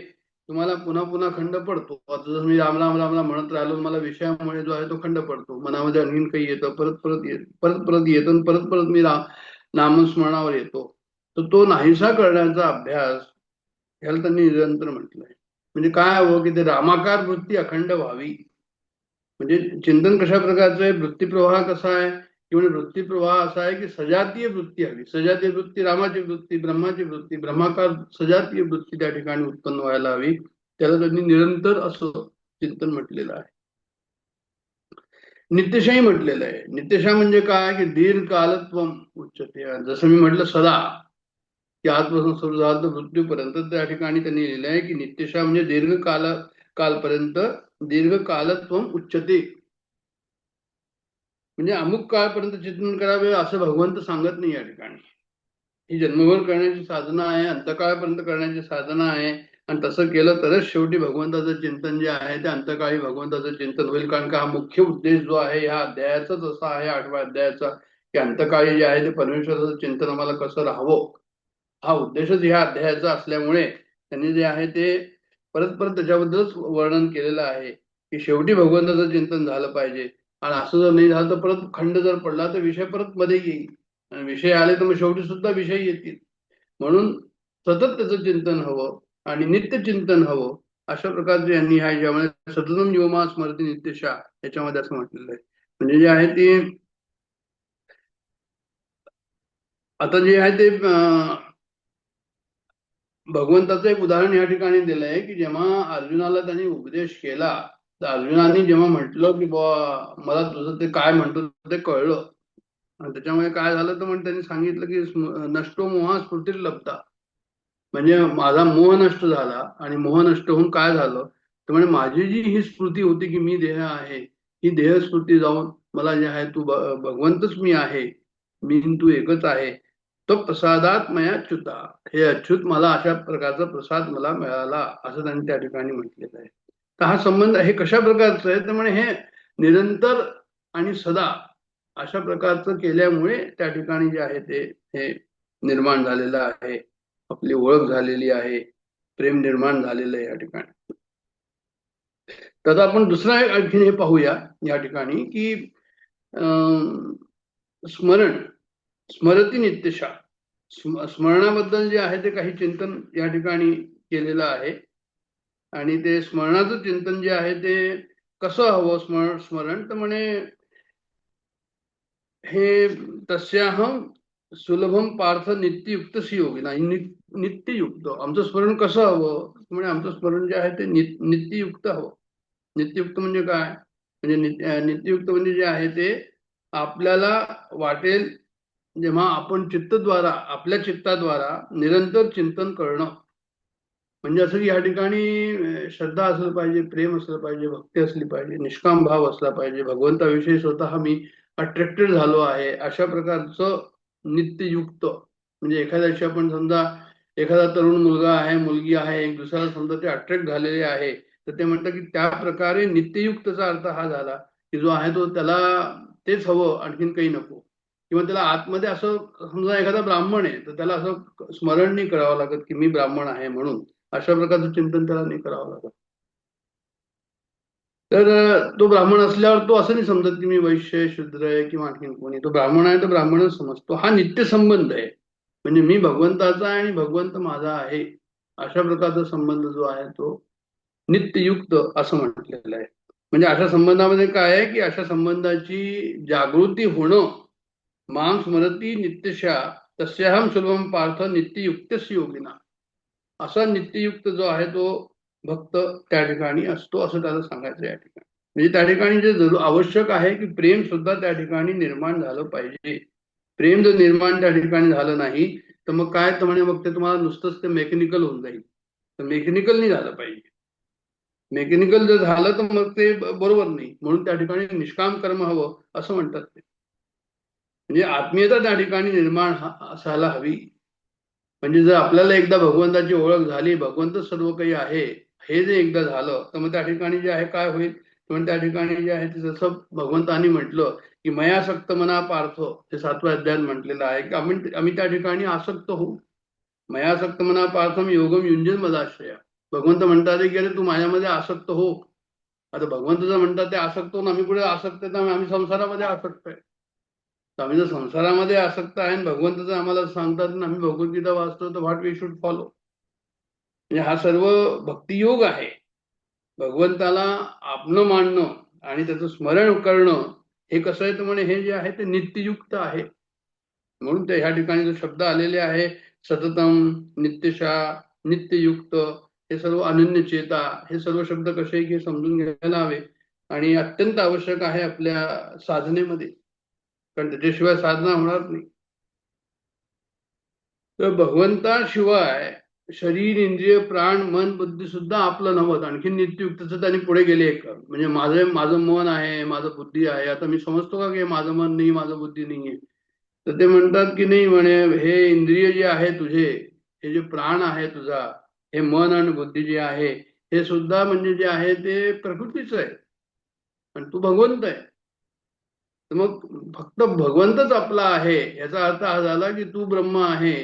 तुम्हाला पुन्हा पुन्हा खंड पडतो, आता जर मी राम राम राम राम म्हणत राहिलो, मला विषयामुळे जो आहे तो खंड पडतो, मनामध्ये आणखीन काही येतं, परत परत येतं आणि परत परत मी नामस्मरणावर येतो, तर तो नाहीसा करण्याचा अभ्यास ह्याला त्यांनी निरंतर म्हटलंय. म्हणजे काय हवं की ते रामाकार वृत्ती अखंड व्हावी. म्हणजे चिंतन कशा प्रकारचं आहे, वृत्तीप्रवाह कसा आहे किंवा वृत्तीप्रवाह असा आहे की सजातीय वृत्ती हवी. सजातीय वृत्ती रामाची वृत्ती, ब्रह्माची वृत्ती, ब्रह्माकार सजातीय वृत्ती त्या ठिकाणी उत्पन्न व्हायला हवी. त्याला त्यांनी निरंतर असं चिंतन म्हटलेलं आहे. नित्यशाही म्हटलेलं आहे. नित्यशा म्हणजे काय की दीर्घकालत्व उच्चते. जसं मी म्हटलं सदा की आजपासून सुरू झालं तर मृत्यूपर्यंत, त्या ठिकाणी त्यांनी लिहिलं आहे की नित्यशा म्हणजे कालपर्यंत दीर्घकालत्व उच्चते. म्हणजे अमुक काळपर्यंत चिंतन करावे असं भगवंत सांगत नाही या ठिकाणी. ही जन्मभर करण्याची साधना आहे, अंतकाळपर्यंत करण्याची साधना आहे. आणि तसं केलं तरच शेवटी भगवंताचं चिंतन जे आहे ते अंतकाळी भगवंताचं चिंतन होईल. कारण का हा मुख्य उद्देश जो आहे ह्या अध्यायाचाच असा आहे, 8व्या अध्यायाचा, की अंतकाळी जे आहे ते परमेश्वराचं चिंतन आम्हाला कसं राहावं, हा उद्देशच ह्या अध्यायाचा असल्यामुळे त्यांनी जे आहे ते परत परत त्याच्याबद्दलच वर्णन केलेलं आहे की शेवटी भगवंताचं चिंतन झालं पाहिजे. आणि असं जर नाही झालं तर परत खंड जर पडला तर विषय परत मध्ये येईल, आणि विषय आले तर मग शेवटी सुद्धा विषय येतील. म्हणून सतत त्याचं चिंतन हवं आणि नित्य चिंतन हवं. अशा प्रकारचे यांनी आहे, ज्यामध्ये सततम योमा स्मरती नित्यशा याच्यामध्ये असं म्हटलेलं आहे. म्हणजे जे आहे ते आता जे आहे ते भगवंताचं एक उदाहरण या ठिकाणी दिलंय की जेव्हा अर्जुनाला त्यांनी उपदेश केला, तर अर्जुनाने जेव्हा म्हटलं की बुवा मला तुझं ते काय म्हणतो ते कळलं, आणि त्याच्यामुळे काय झालं तर म्हणजे त्यांनी सांगितलं की नष्टो मोहा स्फूर्तीर लब्धा, म्हणजे माझा मोह नष्ट झाला. आणि मोह नष्ट होऊन काय झालं तर म्हणजे माझी जी ही स्फूर्ती होती की मी देह आहे, ही देह स्फूर्ती जाऊन मला जे आहे तू भगवंतच मी आहे, मी आणि तू एकच आहे. तो प्रसादात मया अच्युता, हे अच्युत मला अशा प्रकारचा प्रसाद मला मिळाला, असं त्यांनी त्या ठिकाणी म्हटलेलं आहे. तर हा संबंध हे कशा प्रकारचं आहे तर म्हणे हे निरंतर आणि सदा अशा प्रकारचं केल्यामुळे त्या ठिकाणी जे आहे ते हे निर्माण झालेलं आहे, आपली ओळख झालेली आहे, प्रेम निर्माण झालेलं आहे या ठिकाणी. तर आपण दुसरा आणखीन हे पाहूया या ठिकाणी की स्मरण स्मरती नित्यशा, स्मरणाबद्दल जे आहे ते काही चिंतन या ठिकाणी केलेलं आहे. आणि ते स्मरणाचं चिंतन जे आहे ते कसं हवं स्मरण तर म्हणे हे तस्याहम सुलभम पार्थ नित्ययुक्त योगिना, नित्ययुक्त आमचं स्मरण कसं हवं म्हणजे आमचं स्मरण जे आहे ते नित्ययुक्त हवं. नित्ययुक्त म्हणजे काय, म्हणजे नित्ययुक्त म्हणजे जे आहे ते आपल्याला वाटेल जेव्हा आपण चित्तद्वारा आपल्या चित्ताद्वारा निरंतर चिंतन करणं, म्हणजे असं की या ठिकाणी श्रद्धा असलं पाहिजे, प्रेम असलं पाहिजे, भक्ती असली पाहिजे, निष्काम भाव असला पाहिजे, भगवंताविषयी स्वतः मी अट्रॅक्टेड झालो आहे, अशा प्रकारचं नित्ययुक्त. म्हणजे एखाद्याशी आपण समजा एखादा तरुण मुलगा आहे, मुलगी आहे, एक दुसऱ्याला समजा ते अट्रॅक्ट झालेले आहे, तर ते म्हणतात की त्या प्रकारे नित्ययुक्तचा अर्थ हा झाला की जो आहे तो त्याला तेच हवं, आणखीन काही नको. किंवा त्याला आतमध्ये असं समजा एखादा ब्राह्मण आहे तर त्याला असं स्मरण नाही करावं लागत की मी ब्राह्मण आहे म्हणून, अशा प्रकारचं चिंतन त्याला नाही करावं लागत. तर तो ब्राह्मण असल्यावर तो असं नाही समजत की मी वैश्य शूद्र आहे किंवा आणखीन कोणी, तो ब्राह्मण आहे तर ब्राह्मणच समजतो. हा नित्य संबंध आहे, म्हणजे मी भगवंताचा आहे आणि भगवंत माझा आहे, अशा प्रकारचा संबंध जो आहे तो नित्ययुक्त असं म्हटलेलं आहे. म्हणजे अशा संबंधामध्ये काय आहे की अशा संबंधाची जागृती होणं, मां स्मरती नित्यशा तस्याहम सुलभम पार्थ नित्ययुक्त योगिना, असा नित्ययुक्त जो आहे तो भक्त त्या ठिकाणी असतो, असं त्याला सांगायचं या ठिकाणी. म्हणजे त्या ठिकाणी जे जरूर आवश्यक आहे की प्रेम सुद्धा त्या ठिकाणी निर्माण झालं पाहिजे. प्रेम जर निर्माण त्या ठिकाणी झालं नाही तर मग काय तर म्हणे मग ते तुम्हाला नुसतंच ते मेकॅनिकल होऊन जाईल. तर मेकॅनिकल नाही झालं पाहिजे. मेकॅनिकल जर झालं तर मग ते बरोबर नाही, म्हणून त्या ठिकाणी निष्काम कर्म हवं असं म्हणतात ते. म्हणजे आत्मीयता त्या ठिकाणी निर्माण असायला हवी. म्हणजे जर आपल्याला एकदा भगवंताची ओळख झाली, भगवंत सर्व काही आहे हे जे एकदा झालं तर मग त्या ठिकाणी जे आहे काय होईल, पण त्या ठिकाणी जे आहे ते जसं भगवंतांनी म्हटलं की मयासक्त मना पार्थ, ते 7व्या अध्यायात म्हटलेलं आहे की आम्ही त्या ठिकाणी आसक्त होऊ. मयासक्त मना पार्थम योगम युंजन मदाश्रया, भगवंत म्हणतात की अरे तू माझ्यामध्ये आसक्त हो. आता भगवंत जर म्हणतात ते आसक्त होऊन आम्ही कुठे आसक्त आहे, तर आम्ही संसारामध्ये आसक्त आहे. तर आम्ही जर संसारामध्ये आसक्त आहे आणि भगवंत जर आम्हाला सांगतात आणि आम्ही भगवद्गीता वाचतो तर व्हॉट वी शुड फॉलो. म्हणजे हा सर्व भक्तियोग आहे. भगवंताला आपलं मानणं आणि त्याचं स्मरण करणं हे कसं आहे तर म्हणे हे जे आहे ते नित्ययुक्त आहे. म्हणून ते ह्या ठिकाणी जो शब्द आलेले आहे सततम, नित्यशा, नित्ययुक्त, हे सर्व अनन्य चेता, हे सर्व शब्द कसे की समजून घ्यायला हवे आणि अत्यंत आवश्यक आहे आपल्या साधनेमध्ये, कारण त्याच्याशिवाय साधना होणार नाही. तर भगवंताशिवाय शरीर, इंद्रिय, प्राण, मन, बुद्धी सुद्धा आपलं नव्हतं, आणखी नित्ययुक्तच त्यांनी पुढे गेले एक. म्हणजे माझं मन आहे, माझं बुद्धी आहे. आता मी समजतो का की माझं मन नाही, माझं बुद्धी नाहीये, तर ते म्हणतात की नाही म्हणे हे इंद्रिय जे आहे तुझे, हे जे प्राण आहे तुझा, हे मन आणि बुद्धी जे आहे हे सुद्धा म्हणजे जे आहे ते प्रकृतीच आहे आणि तू भगवंत आहे. तर मग फक्त भगवंतच आपला आहे याचा अर्थ हा झाला की तू ब्रह्म आहे,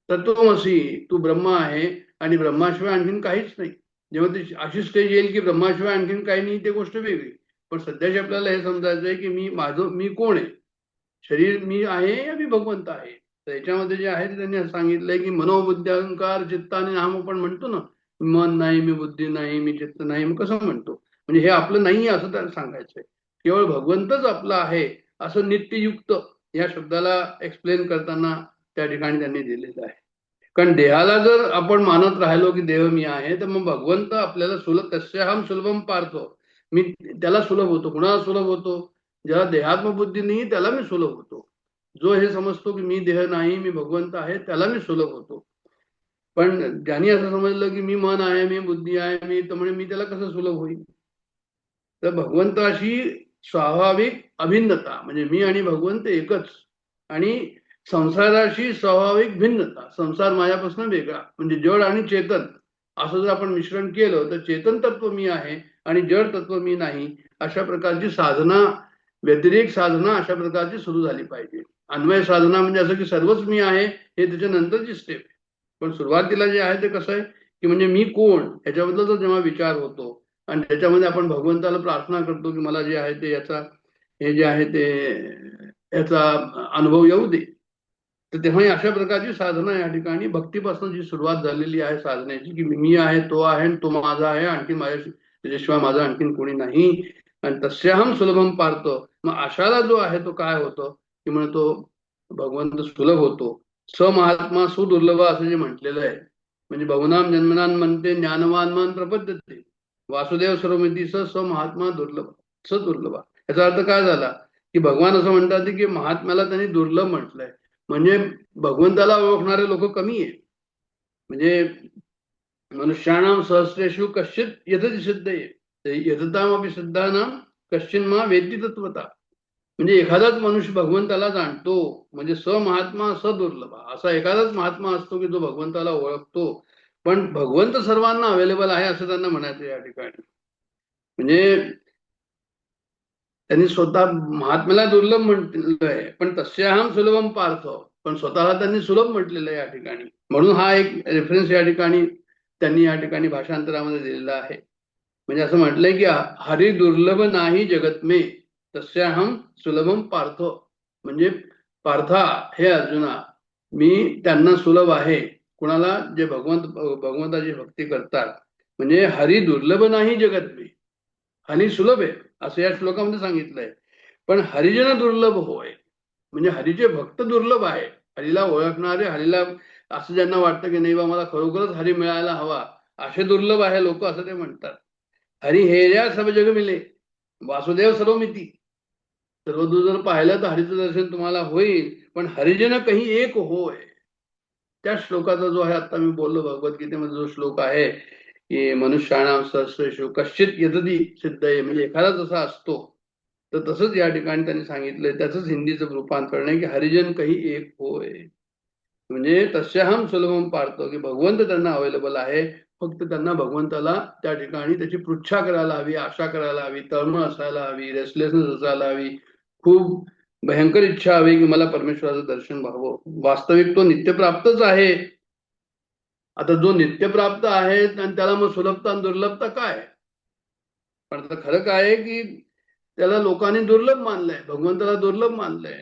तत्वमसी, तू ब्रह्म आहे आणि ब्रह्माशिवाय आणखीन काहीच नाही. जेव्हा ती अशी स्टेज येईल की ब्रह्माशिवाय आणखीन काही नाही, ते गोष्ट वेगळी. पण सध्याची आपल्याला हे समजायचं आहे की मी कोण आहे, शरीर मी आहे या मी भगवंत आहे. तर याच्यामध्ये जे आहे ते त्यांनी सांगितलंय की मनोबुद्धी अहंकार चित्त आणि नाम आपण म्हणतो ना, मन नाही, मी बुद्धी नाही, मी चित्त नाही, मग कसं म्हणतो? म्हणजे हे आपलं नाही असं त्याला सांगायचंय. केवळ भगवंतच आपला आहे असं नित्ययुक्त या शब्दाला एक्सप्लेन करताना त्या ठिकाणी त्यांनी दिलेलं आहे. कारण देहाला जर आपण मानत राहिलो की देह मी आहे, तर मग भगवंत आपल्याला सुलभ, तस्याहम सुलभम पार्थो, मी त्याला सुलभ होतो. कुणाला सुलभ होतो? ज्याला देहात्मबुद्धी नाही त्याला मी सुलभ होतो. जो हे समजतो की मी देह नाही, मी भगवंत आहे, त्याला मी सुलभ होतो. पण ज्यांनी असं समजलं की मी मन आहे, मी बुद्धी आहे, मी, तर म्हणजे मी त्याला कसं सुलभ होईल? तर भगवंताशी स्वाभाविक अभिन्नता, म्हणजे मी आणि भगवंत एकच. आणि संसाराशी स्वाभाविक भिन्नता, संसार माझ्यापासून वेगळा. म्हणजे जड आणि चेतन असं जर आपण मिश्रण केलं तर चेतन तत्व मी आहे आणि जड तत्व मी नाही. अशा प्रकारची साधना, व्यतिरेक साधना अशा प्रकारची सुरू झाली पाहिजे. अन्वय साधना म्हणजे असं की सर्वच मी आहे हे त्याच्यानंतरची स्टेप आहे. पण सुरुवातीला जे आहे ते कसं आहे की म्हणजे मी कोण ह्याच्याबद्दल जेव्हा विचार होतो आणि त्याच्यामध्ये आपण भगवंताला प्रार्थना करतो की मला जे आहे ते याचा, हे जे आहे ते याचा अनुभव येऊ दे. तर तेव्हा अशा प्रकारची साधना या ठिकाणी भक्तीपासून जी सुरुवात झालेली आहे साधनेची, की मी आहे, तो आहे, तो माझा आहे, आणखी माझ्या त्याच्याशिवाय माझा आणखीन कोणी नाही. आणि तस्याहम सुलभम पारतो. मग अशाला जो आहे तो काय होतो की म्हणतो भगवंत सुलभ होतो. स्वमहात्मा सुदुर्लभ असं जे म्हटलेलं आहे. म्हणजे बहुनाम जन्मनान म्हणते ज्ञानवान मन प्रपद्यते वासुदेव सर्वमिती स्वमहात्मा दुर्लभ दुर्लभ. याचा अर्थ काय झाला की भगवान असं म्हणतात की महात्म्याला त्यांनी दुर्लभ म्हटलंय. म्हणजे भगवंताला ओळखणारे लोक कमी आहे. म्हणजे मनुष्याणाम सहस्रेषु कश्चित यथति सिद्धये यथतामपि सिद्धानाम कश्चिन्मा वेत्ती तत्वता. म्हणजे एखादाच मनुष्य भगवंताला जाणतो, म्हणजे स्वमहात्मा सदुर्लभ असा एखादाच महात्मा असतो की जो भगवंताला ओळखतो. पण भगवंत सर्वांना अवेलेबल आहे असं त्यांना म्हणायचं या ठिकाणी. म्हणजे त्यांनी स्वतः महात्म्याला दुर्लभ म्हटलेलं आहे, पण तस्याहम सुलभम पार्थ, पण स्वतःला त्यांनी सुलभ म्हटलेलं आहे या ठिकाणी. म्हणून हा एक रेफरन्स या ठिकाणी त्यांनी या ठिकाणी भाषांतरामध्ये दिलेला आहे. म्हणजे असं म्हटलंय की हरी दुर्लभ नाही जगत मे तस्याहम सुलभम पार्थ. म्हणजे पार्था, हे अर्जुना, मी त्यांना सुलभ आहे. कुणाला? जे भगवंताची भक्ती करतात. म्हणजे हरी दुर्लभ नाही जगत मे, हरी सुलभ आहे असं या श्लोकामध्ये सांगितलंय. पण हरिजन दुर्लभ होय, म्हणजे हरीचे भक्त दुर्लभ आहे. हरीला ओळखणारे, हरीला असं ज्यांना वाटतं की नाही बा मला खरोखरच हरी मिळायला हवा, असे दुर्लभ आहे लोक असं ते म्हणतात. हरी हेऱ्या सब जग मिले वासुदेव सर्वमिती. सर्व जर पाहिलं तर हरीचं दर्शन तुम्हाला होईल, पण हरिजन काही एक होय. त्या श्लोकाचा जो आहे आता मी बोललो भगवद्गीतेमध्ये जो श्लोक आहे की मनुष्याणाम सहस्रेषु कश्चित यतती सिद्धये, म्हणजे एखादा जसा असतो तर तसंच या ठिकाणी त्यांनी सांगितलंय. त्याचंच हिंदीचं रूपांतरण आहे की हरिजन काही एक होय. म्हणजे तस्याहम सुलभम पारतो, की भगवंत त्यांना अवेलेबल आहे. फक्त त्यांना भगवंताला त्या ठिकाणी त्याची पृच्छा करायला हवी, आशा करायला हवी, तळमळ असायला हवी, रेस्टलेसनेस असायला हवी, खूप भयंकर इच्छा हवी की मला परमेश्वराचं दर्शन व्हावं. वास्तविक तो नित्यप्राप्तच आहे. आता जो नित्यप्राप्त आहे आणि त्याला मग सुलभता आणि दुर्लभता काय? पण आता खरं काय आहे की त्याला लोकांनी दुर्लभ मानलंय, भगवंताला दुर्लभ मानलंय.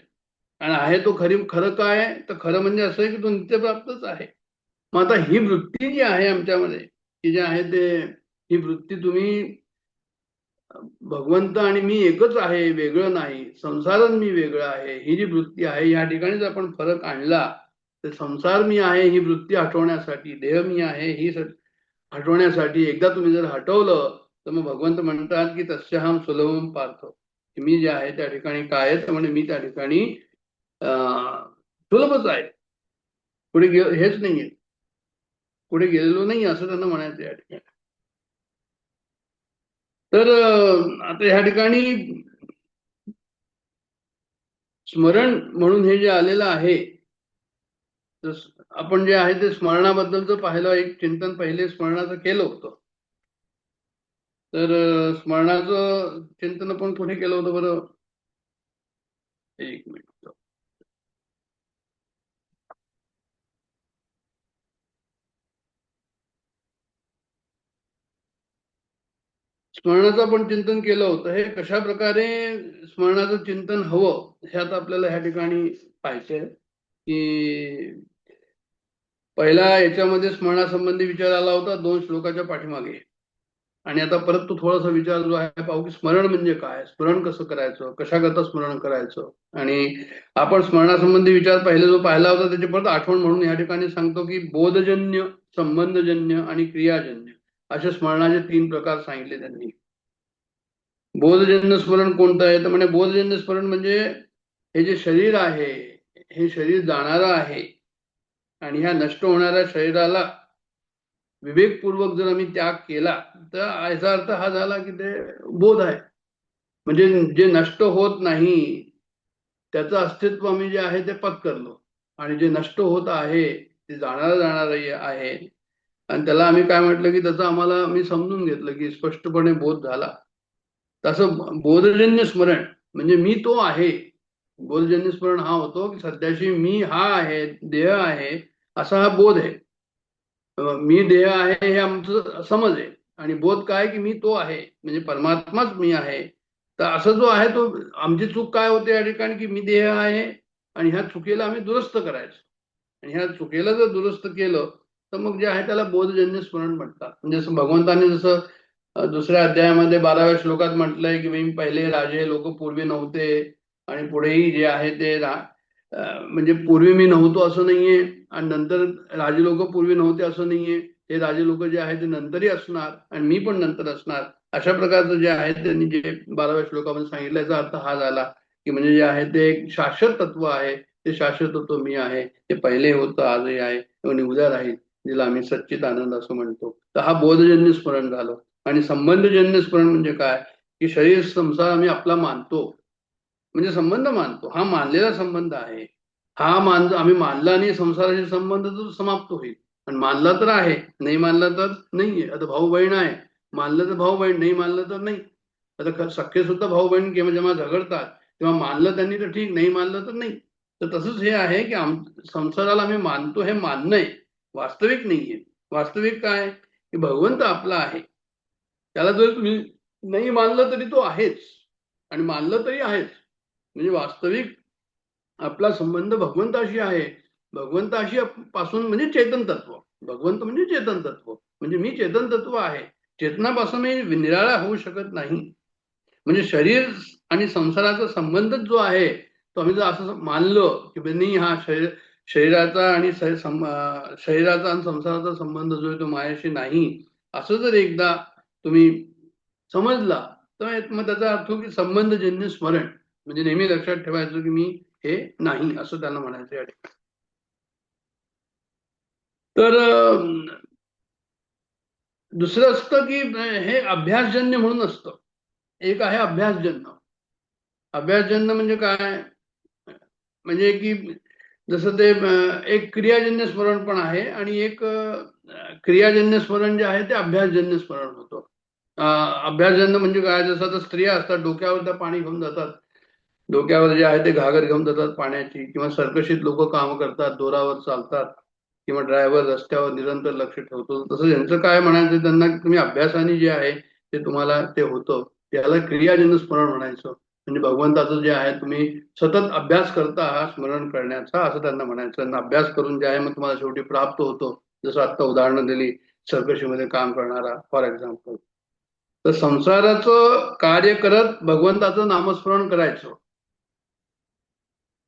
आणि आहे तो खरं काय आहे? तर खरं म्हणजे असं आहे की तो नित्यप्राप्तच आहे. मग आता ही वृत्ती जी आहे आमच्यामध्ये, की जे आहे ते, ही वृत्ती तुम्ही भगवंत आणि मी एकच आहे, वेगळं नाही, संसारच मी वेगळं आहे, ही जी वृत्ती आहे, या ठिकाणी जर आपण फरक आणला तर संसार मी आहे ही वृत्ती हटवण्यासाठी, देह मी आहे ही हटवण्यासाठी एकदा तुम्ही जर हटवलं तर मग भगवंत म्हणतात की तस्याहम सुलभम पार्थ, मी जे आहे त्या ठिकाणी काय आहे, म्हणजे मी त्या ठिकाणी सुलभच आहे, पुढे हेच नाहीये, पुढे गेलेलो नाही असं त्यांना म्हणायचं या ठिकाणी. तर आता ह्या ठिकाणी स्मरण म्हणून हे जे आलेलं आहे, तर आपण जे आहे ते स्मरणाबद्दलचं पाहिलं, एक चिंतन पहिले स्मरणाचं केलं होतं. तर स्मरणाचं चिंतन आपण कुठे केलं होतं बरं? एक मिनिट. स्मरणाचं आपण चिंतन केलं होतं. हे कशा प्रकारे स्मरणाचं चिंतन हवं हे आता आपल्याला ह्या ठिकाणी पाहायचंय की पहिला याच्यामध्ये स्मरणासंबंधी विचार आला होता 2 श्लोकाच्या पाठीमागे, आणि आता परत तो थोडासा विचार जो आहे पाहू की स्मरण म्हणजे काय, स्मरण कसं करायचं, कशाकरता स्मरण करायचं. आणि आपण स्मरणासंबंधी विचार पहिले जो पाहिला होता त्याची परत आठवण म्हणून या ठिकाणी सांगतो की बोधजन्य, संबंधजन्य आणि क्रियाजन्य असे स्मरणाचे 3 प्रकार सांगितले त्यांनी. बोधजन्य स्मरण कोणतं आहे तर म्हणजे बोधजन्य स्मरण म्हणजे हे जे शरीर आहे हे शरीर जाणारं आहे, आणि ह्या नष्ट होणाऱ्या शरीराला विवेकपूर्वक जर आम्ही त्याग केला तर याचा अर्थ हा झाला की ते बोध आहे. म्हणजे जे नष्ट होत नाही त्याचं अस्तित्व आम्ही जे आहे ते पत्करलो, आणि जे नष्ट होत आहे ते जाणार आहे, आणि त्याला आम्ही काय म्हटलं की त्याचं आम्हाला मी समजून घेतलं की स्पष्टपणे बोध झाला. तसं बोधजन्य स्मरण म्हणजे मी तो आहे. बोधजन्य स्मरण हा होतो की सध्याशी मी हा आहे, देह आहे असा हा बोध आहे. मी देह आहे हे आमचं समज आहे, आणि बोध काय की मी तो आहे म्हणजे परमात्माच मी आहे. तर असं जो आहे तो आमची चूक काय होते या ठिकाणी की मी देह आहे, आणि ह्या चुकीला आम्ही दुरुस्त करायचं, आणि ह्या चुकीला जर दुरुस्त केलं तर मग जे आहे त्याला बोधजन्य स्मरण म्हणतात. म्हणजे जसं भगवंतांनी जसं दुसऱ्या अध्यायामध्ये 12व्या श्लोकात म्हटलंय की मी पहिले राजे लोक पूर्वी नव्हते, आणि पुढेही जे आहे ते म्हणजे पूर्वी मी नव्हतो असं नाहीये, आणि नंतर राजे लोक पूर्वी नव्हते असं नाहीये. हे राजे लोक जे आहेत ते नंतरही असणार, आणि मी पण नंतर असणार. अशा प्रकारचं जे आहे त्यांनी जे 12व्या श्लोकामध्ये सांगितलं याचा अर्थ हा झाला की म्हणजे जे आहे ते एक शाश्वत तत्व आहे, ते शाश्वत तत्व मी आहे, ते पहिले होतं आजही आहे आणि उद्या राहील, जिला आम्ही सच्चित आनंद असं म्हणतो. तर हा बोधजन्य स्मरण झालं. आणि संबंधजन्य स्मरण म्हणजे काय की शरीर संसार आम्ही आपला मानतो, म्हणजे संबंध मानतो, हा मानलेला संबंध आहे. हा आम्ही मानला आणि संसाराशी संबंध तर समाप्त होईल, आणि मानला तर आहे, नाही मानला तर नाहीये. आता भाऊ बहीण आहे, मानलं तर भाऊ बहीण, नाही मानलं तर नाही. आता सख्खे सुद्धा भाऊ बहीण किंवा जेव्हा झगडतात तेव्हा मानलं त्यांनी तर ठीक, नाही मानलं तर नाही. तर तसंच हे आहे की संसाराला आम्ही मानतो, हे मानणं आहे, वास्तविक नाहीये. वास्तविक काय की भगवंत आपला आहे, त्याला जर तुम्ही नाही मानलं तरी तो आहेच, आणि मानलं तरी आहेच. म्हणजे वास्तविक आपला संबंध भगवंताशी आहे. भगवंताशी पासून म्हणजे चेतन तत्व, भगवंत म्हणजे चेतन तत्व, म्हणजे मी चेतन तत्व आहे. चेतनापासून मी निराळा होऊ शकत नाही. म्हणजे शरीर आणि संसाराचा संबंधच जो आहे तो आम्ही जर असं मानलं की नाही हा शरीराचा आणि शरीराचा आणि संसाराचा संबंध जो आहे तो मायाशी नाही, असं जर एकदा तुम्ही समजला तर मग त्याचा अर्थ की संबंधजन्य स्मरण म्हणजे नेहमी लक्षात ठेवायचं की मी हे नाही असं त्यांना म्हणायचं या ठिकाणी. तर दुसरं असतं की हे अभ्यासजन्य म्हणून असतं. एक आहे अभ्यासजन्य. अभ्यासजन्य म्हणजे काय म्हणजे की जसं ते एक क्रियाजन्य स्मरण पण आहे, आणि एक क्रियाजन्य स्मरण जे आहे ते अभ्यासजन्य स्मरण होतं. अभ्यासजन्य म्हणजे काय, जसं आता स्त्रिया असतात डोक्यावर त्या पाणी घेऊन जातात, डोक्यावर जे आहे ते घागर घेऊन जातात पाण्याची, किंवा सर्कशीत लोक काम करतात, दोरावर चालतात, किंवा ड्रायव्हर रस्त्यावर निरंतर लक्ष ठेवतो. तसं यांचं काय म्हणायचं त्यांना की तुम्ही अभ्यासाने जे आहे ते तुम्हाला ते होतं, त्याला क्रियाजन्य स्मरण म्हणायचं. म्हणजे भगवंताचं जे आहे तुम्ही सतत अभ्यास करता हा स्मरण करण्याचा असं त्यांना म्हणायचं. त्यांना अभ्यास करून जे आहे मग तुम्हाला शेवटी प्राप्त होतो. जसं आता उदाहरणं दिली सर्कशीमध्ये काम करणारा फॉर एक्झाम्पल. तर संसाराचं कार्य करत भगवंताचं नामस्मरण करायचं,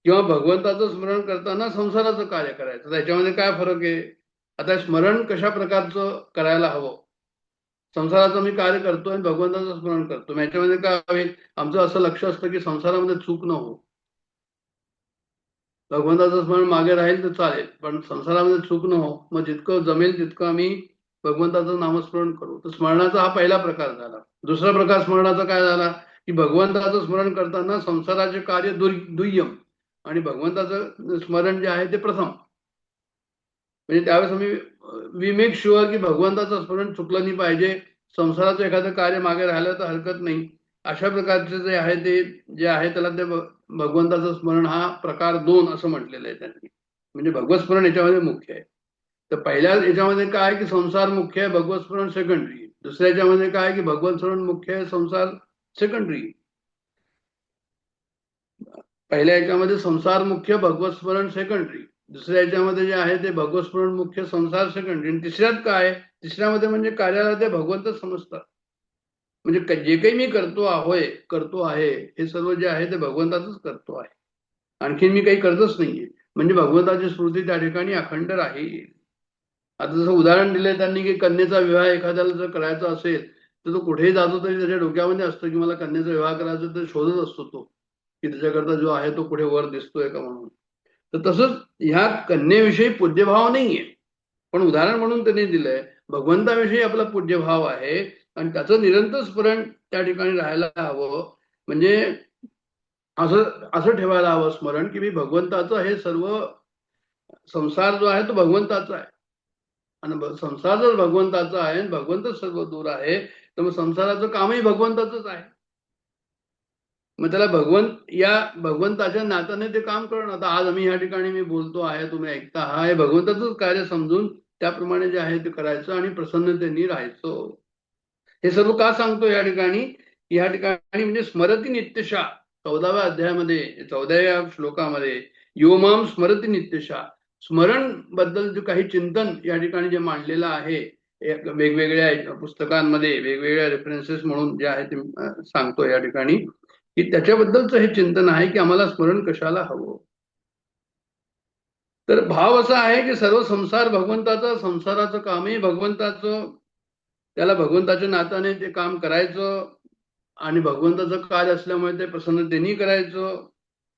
किंवा भगवंताचं स्मरण करताना संसाराचं कार्य करायचं. त्याच्यामध्ये काय फरक आहे. आता स्मरण कशा प्रकारचं करायला हवं. संसाराचं मी कार्य करतोय आणि भगवंताचं स्मरण करतो, याच्यामध्ये काय होईल आमचं असं लक्ष असतं की संसारामध्ये चूक न हो. भगवंताचं स्मरण मागे राहील तर चालेल, पण संसारामध्ये चूक न हो. मग जितकं जमेल तितकं आम्ही भगवंताचं नामस्मरण करू. तर स्मरणाचा हा पहिला प्रकार झाला. दुसरा प्रकार स्मरणाचा काय झाला की भगवंताचं स्मरण करताना संसाराचे कार्य दुय्यम, आणि भगवंताचं स्मरण जे आहे ते प्रथम. म्हणजे त्यावेळेस आम्ही वी मेक शुअर की भगवंताचं स्मरण चुकलं नाही पाहिजे, संसाराचं एखादं कार्य मागे राहिलं तर हरकत नाही. अशा प्रकारचे जे आहे ते जे आहे त्याला ते भगवंताचं स्मरण हा प्रकार 2 असं म्हटलेलं आहे त्यांनी. म्हणजे भगवत स्मरण याच्यामध्ये मुख्य आहे. तर पहिल्या याच्यामध्ये काय की संसार मुख्य आहे, भगवत स्मरण सेकंडरी. दुसऱ्या याच्यामध्ये काय की भगवत स्मरण मुख्य आहे, संसार सेकंडरी. पहिल्या याच्यामध्ये संसार मुख्य, भगवत स्मरण सेकंडरी. दुसऱ्या याच्यामध्ये जे आहे ते भगवस्मरण मुख्य, संसार सेकंड, आणि तिसऱ्यात काय, तिसऱ्यामध्ये म्हणजे कार्याला ते भगवंतच समजतात. म्हणजे जे काही मी करतो आहे हे सर्व जे आहे ते भगवंताचंच करतो आहे, आणखीन मी काही करतच नाहीये. म्हणजे भगवंताची स्मृती त्या ठिकाणी अखंड राहील. आता जसं उदाहरण दिलंय त्यांनी की कन्येचा विवाह एखाद्याला जर करायचा असेल तर तो कुठेही जातो तरी त्याच्या डोक्यामध्ये असतं की मला कन्येचा विवाह करायचा, तर शोधत असतो तो की त्याच्याकरता जो आहे तो कुठे वर दिसतोय का म्हणून. तर तसंच ह्या कन्येविषयी पूज्यभाव नाहीये, पण उदाहरण म्हणून त्यांनी दिलंय भगवंताविषयी आपला पूज्यभाव आहे आणि त्याचं निरंतर स्मरण त्या ठिकाणी राहायला हवं. म्हणजे असं असं ठेवायला हवं स्मरण की मी भगवंताचं हे सर्व, संसार जो आहे तो भगवंताचा आहे आणि संसार जर भगवंताचा आहे आणि भगवंतच सर्व दूर आहे तर मग संसाराचं कामही भगवंताचंच आहे. मग त्याला भगवंताच्या नात्याने ते काम करणं. आता आज आम्ही या ठिकाणी मी बोलतो आहे, तुम्ही ऐकता आहात, हे भगवंताचंच कार्य समजून त्याप्रमाणे जे आहे ते करायचं आणि प्रसन्नतेने राहायचं. हे सर्व का सांगतो या ठिकाणी, या ठिकाणी म्हणजे स्मरती नित्यशा 14व्या अध्यायामध्ये 14व्या श्लोकामध्ये योमाम स्मरती नित्यशा, स्मरण बद्दल जे काही चिंतन या ठिकाणी जे मांडलेलं आहे वेगवेगळ्या पुस्तकांमध्ये वेगवेगळ्या रेफरन्सेस म्हणून जे आहे ते सांगतो या ठिकाणी की त्याच्याबद्दलचं हे चिंतन आहे की आम्हाला स्मरण कशाला हवं. तर भाव असा आहे की सर्व संसार भगवंताचा, संसाराचं कामही भगवंताचं, त्याला भगवंताच्या नात्याने ते काम करायचं आणि भगवंताचं कार्य असल्यामुळे ते प्रसन्नतेने करायचं.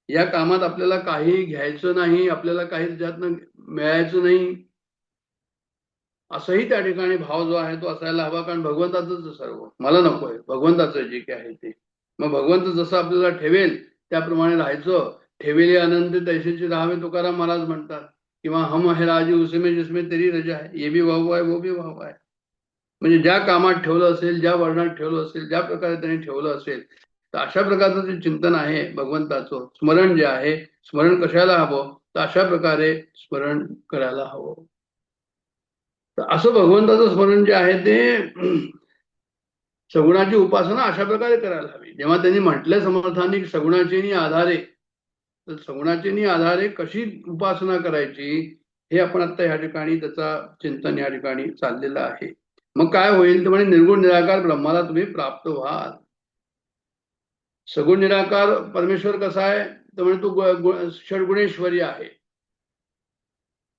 या कामात आपल्याला काही घ्यायचं नाही, आपल्याला काही त्याच्यातनं मिळायचं नाही, असंही त्या ठिकाणी भाव जो आहे तो असायला हवा. कारण भगवंताचंच सर्व, मला नकोय, भगवंताचं जे काही आहे ते. मग भगवंत जसं आपल्याला ठेवेल त्याप्रमाणे राहायचं. ठेवेली आनंद तैसेची राहावे तुकाराम महाराज म्हणतात, किंवा हम है राजी उसमें जिसमें तेरी रजा है, ये भी भाव आहे वो भी भाव आहे. म्हणजे ज्या कामात ठेवलं असेल, ज्या वर्णात ठेवलं असेल, ज्या प्रकारे त्यांनी ठेवलं असेल, तर अशा प्रकारचं जे चिंतन आहे भगवंताचं स्मरण जे आहे, स्मरण कशाला हवं, तर अशा प्रकारे स्मरण करायला हवं. तर असं भगवंताचं स्मरण जे आहे ते सगुणाची उपासना अशा प्रकारे करायला हवी. जेव्हा त्यांनी म्हटलंय समर्थांनी सगुणाचे आधारे, तर सगुणाचे आधारे कशी उपासना करायची हे आपण आता या ठिकाणी त्याचा चिंतन या ठिकाणी चाललेलं आहे. मग काय होईल तर म्हणे निर्गुण निराकार ब्रह्माला तुम्ही प्राप्त व्हाल. सगुण निराकार परमेश्वर कसा आहे तर म्हणजे तो षडगुणेश्वरी आहे.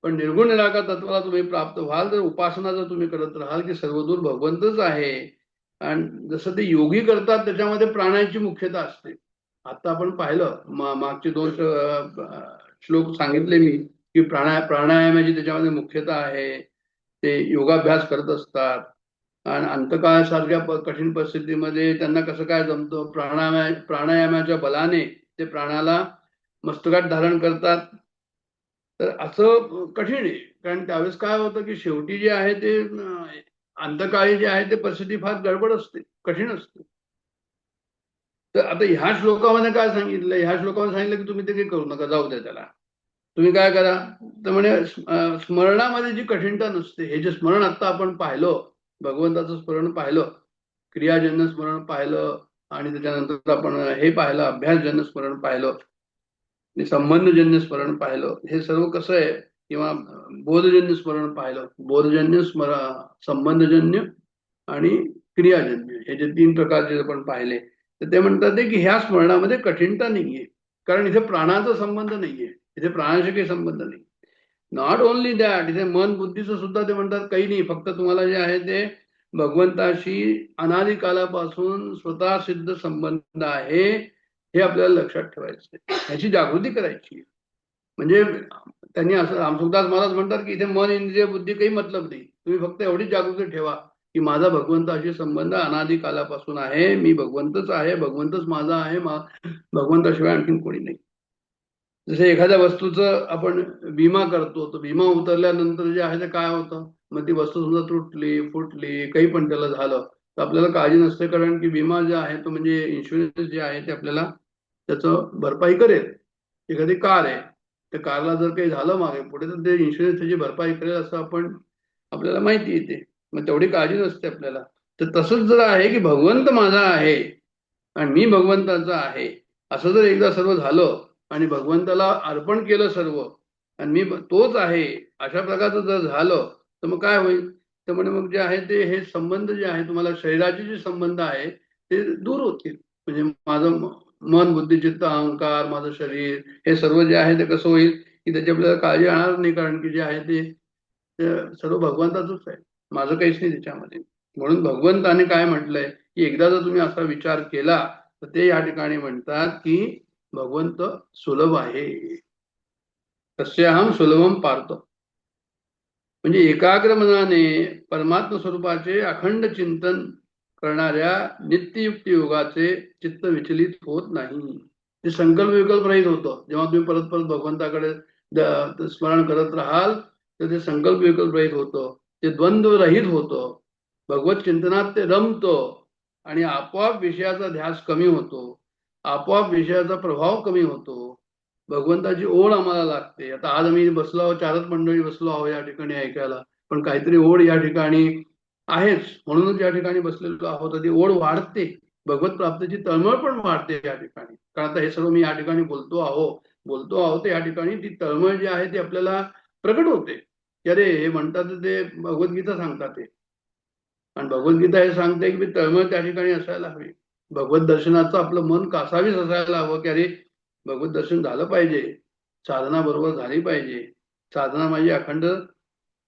पण निर्गुण निराकार तत्वाला तुम्ही प्राप्त व्हाल तर उपासना जर तुम्ही करत राहाल की सर्वदूर भगवंतच आहे. आणि जसं ते योगी करतात त्याच्यामध्ये प्राणायाची मुख्यता असते. आता आपण पाहिलं मागचे 2 श्लोक सांगितले मी की प्राणायामाची त्याच्यामध्ये मुख्यता आहे. ते योगाभ्यास करत असतात आणि अंतकाळासारख्या कठीण परिस्थितीमध्ये त्यांना कसं काय जमतं, प्राणायामाच्या बलाने ते प्राणाला मस्तकात धारण करतात. तर असं कठीण आहे. कारण त्यावेळेस काय होतं की शेवटी जे आहे ते अंतकाळी जे आहे ते परिस्थिती फार गडबड असते, कठीण असते. तर आता ह्या श्लोकामध्ये काय सांगितलं, ह्या श्लोकामध्ये सांगितलं की तुम्ही ते काही करू नका, जाऊ द्या त्याला. तुम्ही काय करा तर म्हणे स्मरणामध्ये जी कठीणता नसते, हे जे स्मरण आता आपण पाहिलं, भगवंताचं स्मरण पाहिलं, क्रियाजन्य स्मरण पाहिलं आणि त्याच्यानंतर आपण हे पाहिलं अभ्यासजन्य स्मरण पाहिलं, संबंधजन्य स्मरण पाहिलं. हे सर्व कसं आहे, किंवा बोधजन्य स्मरण पाहिलं, बोधजन्य स्मरण, संबंधजन्य आणि क्रियाजन्य, हे जे 3 प्रकारचे आपण पाहिले. तर ते म्हणतात की ह्या स्मरणामध्ये कठीणता नाहीये, कारण इथे प्राणाचा संबंध नाहीये, इथे प्राणाशी काही संबंध नाही. नॉट ओनली दॅट, इथे मन बुद्धीचं सुद्धा ते म्हणतात काही नाही, फक्त तुम्हाला जे आहे ते भगवंताशी अनादी कालापासून स्वतः सिद्ध संबंध आहे हे आपल्याला लक्षात ठेवायचं, ह्याची जागृती करायची. म्हणजे त्यांनी असं रामसुखदास महाराज म्हणतात की इथे मन इंद्रिय बुद्धी काही मतलब नाही, तुम्ही फक्त एवढीच जागृती ठेवा की माझा भगवंताशी संबंध अनादी कालापासून आहे, मी भगवंतच आहे, भगवंतच माझा आहे, भगवंताशिवाय आणखीन कोणी नाही. जसं एखाद्या वस्तूचं आपण विमा करतो, तर विमा उतरल्यानंतर जे आहे ते काय होतं, मग ती वस्तू समजा तुटली फुटली काही पण त्याला झालं तर आपल्याला काळजी नसते, कारण की विमा जे आहे तो म्हणजे इन्शुरन्स जे आहे ते आपल्याला त्याचं भरपाई करेल. एखादी कार आहे, त्या कारला जर काही झालं मागे पुढे तर ते इन्शुरन्स त्याची भरपाई करेल असं आपल्याला माहिती येते, मग तेवढी काळजी नसते आपल्याला. तर तसंच जर आहे की भगवंत माझा आहे आणि मी भगवंताचा आहे, असं जर एकदा सर्व झालं आणि भगवंताला अर्पण केलं सर्व, आणि मी तोच आहे अशा प्रकारचं जर झालं तर मग काय होईल? तर म्हणे मग जे आहे ते हे संबंध जे आहे तुम्हाला शरीराचे जे संबंध आहे ते दूर होतील. म्हणजे माझं मन बुद्धी चित्त अहंकार माझं शरीर हे सर्व जे आहे ते कसं होईल की त्याची आपल्याला काळजी राहणार नाही, कारण की जे आहे ते सर्व भगवंताचंच आहे, माझं काहीच नाही त्याच्यामध्ये. म्हणून भगवंताने काय म्हटलंय की एकदा जर तुम्ही असा विचार केला तर ते या ठिकाणी म्हणतात की भगवंत सुलभ आहे. तस्याहम सुलभम पार्थ. म्हणजे एकाग्र मनाने परमात्म स्वरूपाचे अखंड चिंतन करणाऱ्या नित्ययुक्त योगाचे चित्त विचलित होत नाही. ते संकल्प विकल्प रहित होतं. जेव्हा तुम्ही परत परत भगवंताकडे स्मरण करत राहाल तर ते संकल्प विकल्प रहित होतं, ते द्वंद्व रहित होतं, भगवत चिंतनात ते रमतं आणि आपोआप विषयाचा ध्यास कमी होतो, आपोआप विषयाचा प्रभाव कमी होतो, भगवंताची ओढ आम्हाला लागते. आता आज आम्ही बसलो आहोत, चारच मंडळी बसलो आहोत या ठिकाणी ऐकायला, पण काहीतरी ओढ या ठिकाणी आहेच म्हणूनच या ठिकाणी बसलेलो आहोत. ती ओढ वाढते, भगवत प्राप्तीची तळमळ पण वाढते या ठिकाणी. कारण आता हे सर्व मी या ठिकाणी बोलतो आहोत या ठिकाणी ती तळमळ जी आहे ती आपल्याला प्रकट होते की अरे हे म्हणतात ते भगवद्गीता सांगतात ते, आणि भगवद्गीता हे सांगते की तळमळ त्या ठिकाणी असायला हवी. भगवत दर्शनाचं आपलं मन कासावीस असायला हवं की अरे भगवत दर्शन झालं पाहिजे, साधना बरोबर झाली पाहिजे, साधना माझी अखंड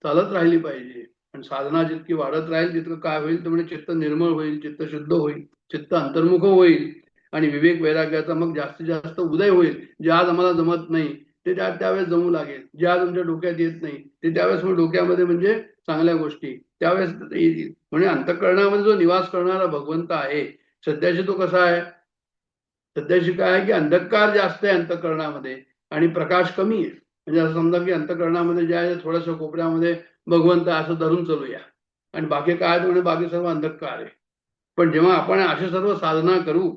चालत राहिली पाहिजे. आणि साधना जितकी वाढत राहील तितकं काय होईल तर म्हणजे चित्त निर्मळ होईल, चित्त शुद्ध होईल, चित्त अंतर्मुख होईल आणि विवेक वैराग्याचा मग जास्तीत जास्त उदय होईल. जे आज आम्हाला जमत नाही ते त्यावेळेस जमू लागेल, जे आज तुमच्या डोक्यात येत नाही ते त्यावेळेस मग डोक्यामध्ये म्हणजे चांगल्या गोष्टी त्यावेळेस येतील. म्हणजे अंतःकरणामध्ये जो निवास करणारा भगवंत आहे सध्याशी तो कसा आहे? सध्याशी काय आहे की अंधकार जास्त आहे अंतःकरणामध्ये आणि प्रकाश कमी आहे. म्हणजे असं समजा की अंतःकरणामध्ये जे आहे थोडंसं कोपऱ्यामध्ये भगवंत असं धरून चालूया आणि बाकी काय म्हणजे बाकी सर्व अंधकार आहे. पण जेव्हा आपण असे सर्व साधना करू,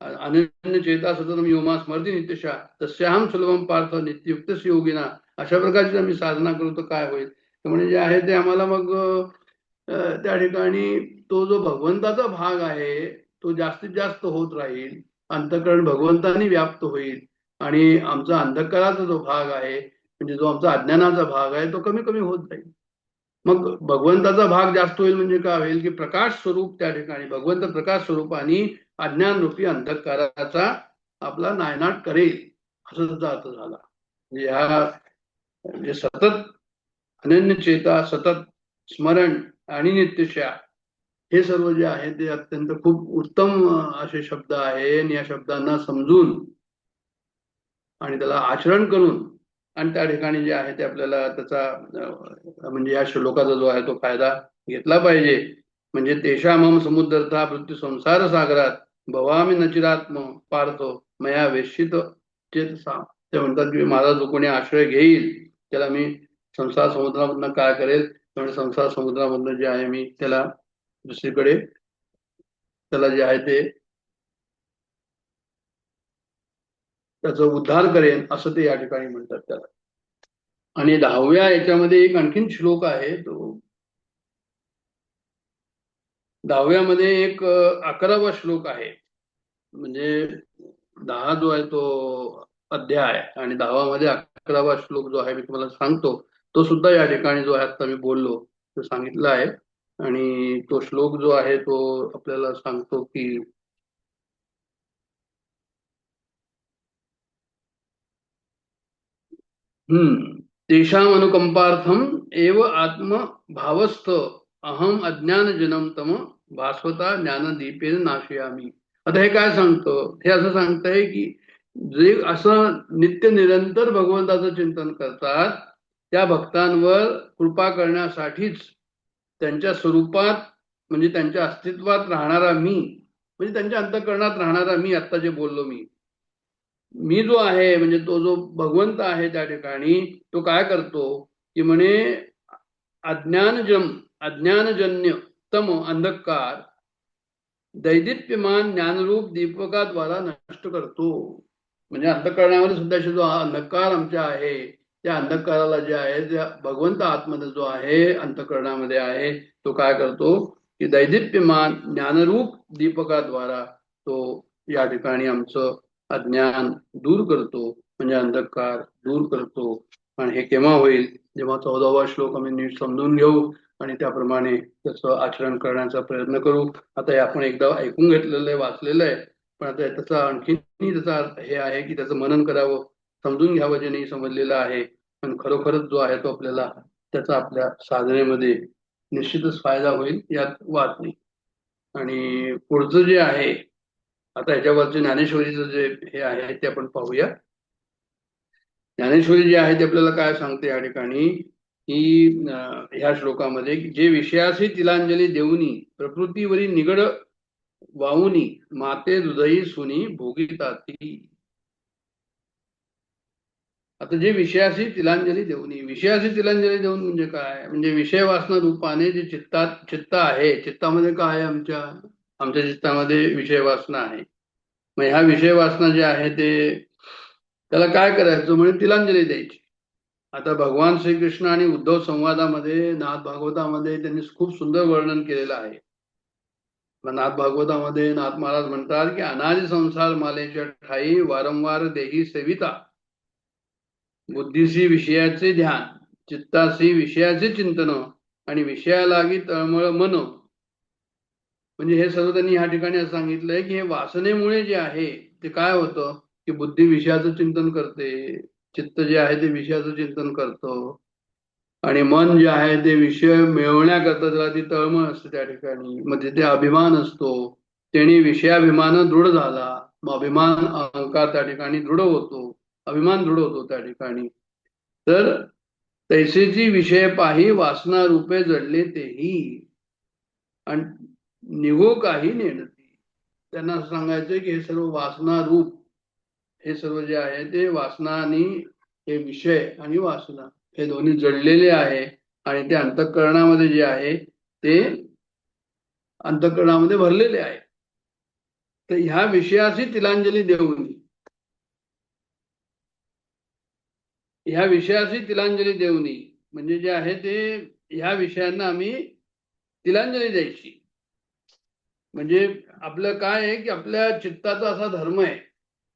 अनन्य चेता सततम योमा स्मरती नित्यशा तस्याहम सुलभम पार्थ नित्ययुक्त योगिना, अशा प्रकारची आम्ही साधना करू तर काय होईल तर म्हणजे जे आहे ते आम्हाला मग त्या ठिकाणी तो जो भगवंताचा भाग आहे तो जास्तीत जास्त होत राहील, अंतःकरण भगवंतानी व्याप्त होईल आणि आमचा अंधकाराचा जो भाग आहे म्हणजे जो आमचा अज्ञानाचा भाग आहे तो कमी कमी होत जाईल. मग भगवंताचा भाग जास्त होईल म्हणजे काय होईल की प्रकाश स्वरूप त्या ठिकाणी भगवंत प्रकाश स्वरूपाने अज्ञान रूपी अंधकाराचा आपला नायनाट करेल, असं त्याचा अर्थ झाला. म्हणजे ह्या म्हणजे सतत अनन्य चेता, सतत स्मरण आणि नित्यशा हे सर्व जे आहे ते अत्यंत खूप उत्तम असे शब्द आहे आणि या शब्दांना समजून आणि त्याला आचरण करून आणि त्या ठिकाणी जे आहे ते आपल्याला त्याचा म्हणजे या श्लोकाचा जो आहे तो फायदा घेतला पाहिजे. म्हणजे तेषामम समुद्रता मृत्यू संसार सागरात भवामी नचिरात्म पार्थो मया वेशित चेतसा. ते म्हणतात की माझा जो कोणी आश्रय घेईल त्याला मी संसार समुद्रामधनं काय करेल, म्हणजे संसार समुद्रामधनं जे आहे मी त्याला दुसरीकडे त्याला जे आहे ते त्याचा उद्धार करेन असं ते या ठिकाणी म्हणतात त्याला. आणि 10व्या याच्यामध्ये एक आणखीन श्लोक आहे, तो 10व्यामध्ये एक 11वा श्लोक आहे. म्हणजे 10 जो आहे तो अध्याय आणि 10वा मध्ये 11वा श्लोक जो आहे मी तुम्हाला सांगतो, तो सुद्धा या ठिकाणी जो आहे आता मी बोललो तो सांगितला आहे. आणि तो श्लोक जो आहे तो आपल्याला सांगतो की तेषाम अनुकंपार्थम एव आत्म भावस्थ अहम अज्ञानजनम तम भास्वता ज्ञानदीपेन नाशयामी. आता हे काय सांगतं? हे असं सांगतंय की जे असं नित्य निरंतर भगवंताचं चिंतन करतात त्या भक्तांवर कृपा करण्यासाठीच त्यांच्या स्वरूपात म्हणजे त्यांच्या अस्तित्वात राहणारा मी, म्हणजे त्यांच्या अंतःकरणात राहणारा मी, आता जे बोललो मी जो आहे म्हणजे तो जो भगवंत आहे त्या ठिकाणी तो काय करतो की म्हणे अज्ञानजन्य तम अंधकार दैदिप्यमान ज्ञानरूप दीपकाद्वारा नष्ट करतो. म्हणजे अंधकरणामध्ये सुद्धा जो अंधकार आमच्या आहे त्या अंधकाराला जे आहे त्या भगवंत आतमध्ये जो आहे अंतःकरणामध्ये आहे तो काय करतो की दैदिप्यमान ज्ञानरूप दीपकाद्वारा तो या ठिकाणी आमचं अज्ञान दूर करतो, म्हणजे अंधकार दूर करतो आणि हे केव्हा होईल, जेव्हा 14वा श्लोक आम्ही नीट समजून घेऊ आणि त्याप्रमाणे त्याचं आचरण करण्याचा प्रयत्न करू. आता हे आपण एकदा ऐकून घेतलेलं आहे, वाचलेलं आहे, पण आता त्याचा आणखीन त्याचा हे आहे की त्याचं मनन करावं, समजून घ्यावं जे नाही समजलेलं आहे. पण खरोखरच जो आहे तो आपल्याला त्याचा आपल्या साधनेमध्ये निश्चितच फायदा होईल, यात वाद नाही. आणि पुढचं जे आहे आता ह्याच्यावरचे ज्ञानेश्वरीचं जे हे आहे ते आपण पाहूया. ज्ञानेश्वरी जे आहे ते आपल्याला काय सांगते या ठिकाणी की ह्या श्लोकामध्ये जे विषयासी तिलांजली देऊनी प्रकृतीवरी निगड वाहुनी माते दुधई सुनी भोगिताती. आता जे विषयासी तिलांजली देऊनी, विषयासी तिलांजली देऊन म्हणजे काय, म्हणजे विषय वासना रूपाने जे चित्त आहे, चित्तामध्ये काय आहे, आमच्या चित्तामध्ये विषय वासना आहे. मग ह्या विषय वासना जे आहे ते त्याला काय करायचं म्हणजे तिलांजली द्यायची. आता भगवान श्रीकृष्ण आणि उद्धव संवादामध्ये नाथ भागवतामध्ये त्यांनी खूप सुंदर वर्णन केलेलं आहे. नाथ भागवतामध्ये नाथ महाराज म्हणतात की अनादि संसार मालेच्या ठाई वारंवार देही सेविता, बुद्धीशी विषयाचे ध्यान, चित्ताशी विषयाचे चिंतन आणि विषयालागी तळमळ मन. म्हणजे हे सर्व त्यांनी ह्या ठिकाणी असं सांगितलंय की हे वासनेमुळे जे आहे ते काय होतं की बुद्धी विषयाचं चिंतन करते, चित्त जे आहे ते विषयाचं चिंतन करतो आणि मन जे आहे ते विषय मिळवण्याकरता त्याला ती तळमळ असते त्या ठिकाणी. मग तिथे अभिमान असतो, त्याने विषयाभिमान दृढ झाला, मग अभिमान अहंकार त्या ठिकाणी दृढ होतो, अभिमान दृढ होतो त्या ठिकाणी. तर तैसेची विषय पाही वासना रूपे जडले तेही आणि निघो काही नेणती. त्यांना असं सांगायचं की हे सर्व वासना रूप, हे सर्व जे आहे ते वासना आणि हे विषय आणि वासना हे दोन्ही जडलेले आहे आणि ते अंतःकरणामध्ये जे आहे ते अंतःकरणामध्ये भरलेले आहे. तर ह्या विषयाची तिलांजली देऊन, ह्या विषयाची तिलांजली देऊनी म्हणजे जे आहे ते ह्या विषयांना आम्ही तिलांजली द्यायची. म्हणजे आपलं काय आहे की आपल्या चित्ताचा असा धर्म आहे,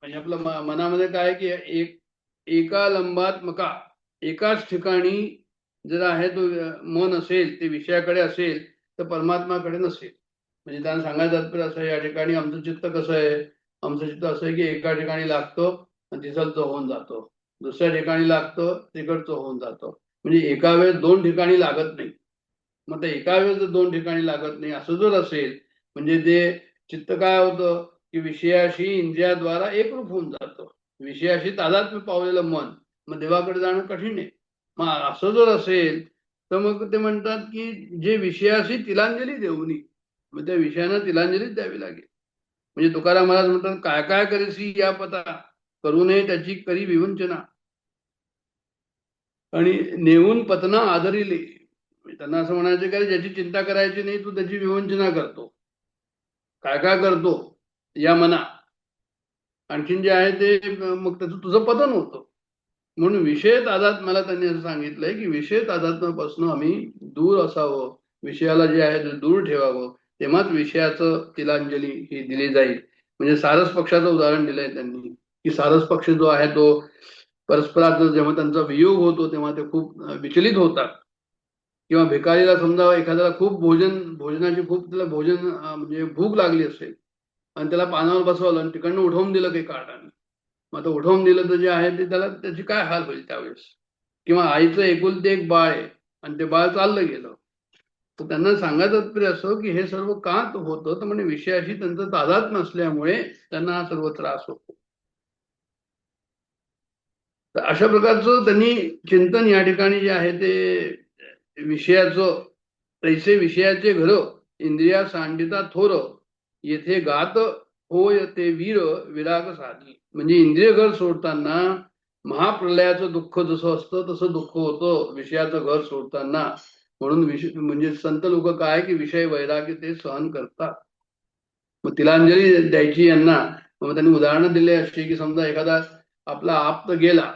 म्हणजे आपल्या मनामध्ये काय आहे की एका लंबात्मका, एकाच ठिकाणी जर आहे तो मन असेल ते विषयाकडे असेल तर परमात्माकडे नसेल. म्हणजे त्यांना सांगायचं तात्पर्य असं या ठिकाणी आमचं चित्त कसं आहे, आमचं चित्त असं आहे की एका ठिकाणी लागतो आणि तिथलचं होऊन जातो, दुसऱ्या ठिकाणी लागतं तिकडचं होऊन जातो. म्हणजे एका वेळेस दोन ठिकाणी लागत नाही. मग ते एका वेळेस जर दोन ठिकाणी लागत नाही असं जर असेल म्हणजे ते चित्त काय होतं की विषयाशी इंद्रियाद्वारा एकरूप होऊन जातं, विषयाशी तादात्म्य पावलेलं मन, मग देवाकडे जाणं कठीण आहे. मग असं जर असेल तर मग ते म्हणतात की जे विषयाशी तिलांजली देऊनी, मग त्या विषयानं तिलांजलीच द्यावी लागेल. म्हणजे तुकाराम महाराज म्हणतात काय काय करेसी या पता, करू नये त्याची करी विवंचना आणि नेऊन पतना आदरिले. त्यांना असं म्हणायचं की ज्याची चिंता करायची नाही तू त्याची विवंचना करतो, काय काय करतो या मना, आणखीन जे आहे ते मग त्याचं तुझं पतन होतं. म्हणून विषय तादात्म्याला त्यांनी असं सांगितलंय की विषय तादात्म्यापासून आम्ही दूर असावं, विषयाला जे आहे ते दूर ठेवावं, तेव्हाच विषयाचं तिलांजली ही दिली जाईल. म्हणजे सारस पक्षाचं उदाहरण दिलंय त्यांनी की सारस पक्ष जो आहे तो परस्परात जेव्हा त्यांचा वियोग होतो तेव्हा ते खूप विचलित होतात. किंवा भिकारीला समजा एखाद्याला खूप भोजनाची खूप त्याला भोजन म्हणजे भूक लागली असेल आणि त्याला पानावर बसवलं आणि तिकडनं उठवून दिलं काही काढाने, मग आता उठवून दिलं तर जे आहे ते त्याला त्याची काय हाल होईल त्यावेळेस. किंवा आईचं एकुलते एक बाळ आहे आणि ते बाळ चाललं गेलं, तर त्यांना सांगायचं तरी असं की हे सर्व का होतं तर म्हणजे विषयाशी त्यांचं तादात्म्य नसल्यामुळे त्यांना हा सर्व त्रास होतो. तर अशा प्रकारचं त्यांनी चिंतन या ठिकाणी जे आहे ते विषयाचं, तैसे विषयाचे घर इंद्रिया सांडिता थोर येथे गात होय ते वीर विराग साधी. म्हणजे इंद्रिय घर सोडताना महाप्रलयाचं दुःख जसं असतं तसं दुःख होतं विषयाचं घर सोडताना. म्हणून म्हणजे संत लोक काय की विषय वैराग्य ते सहन करतात. मग तिलांजली द्यायची यांना. मग त्यांनी उदाहरणं दिले अशी की समजा एखादा आपला आप्त गेला,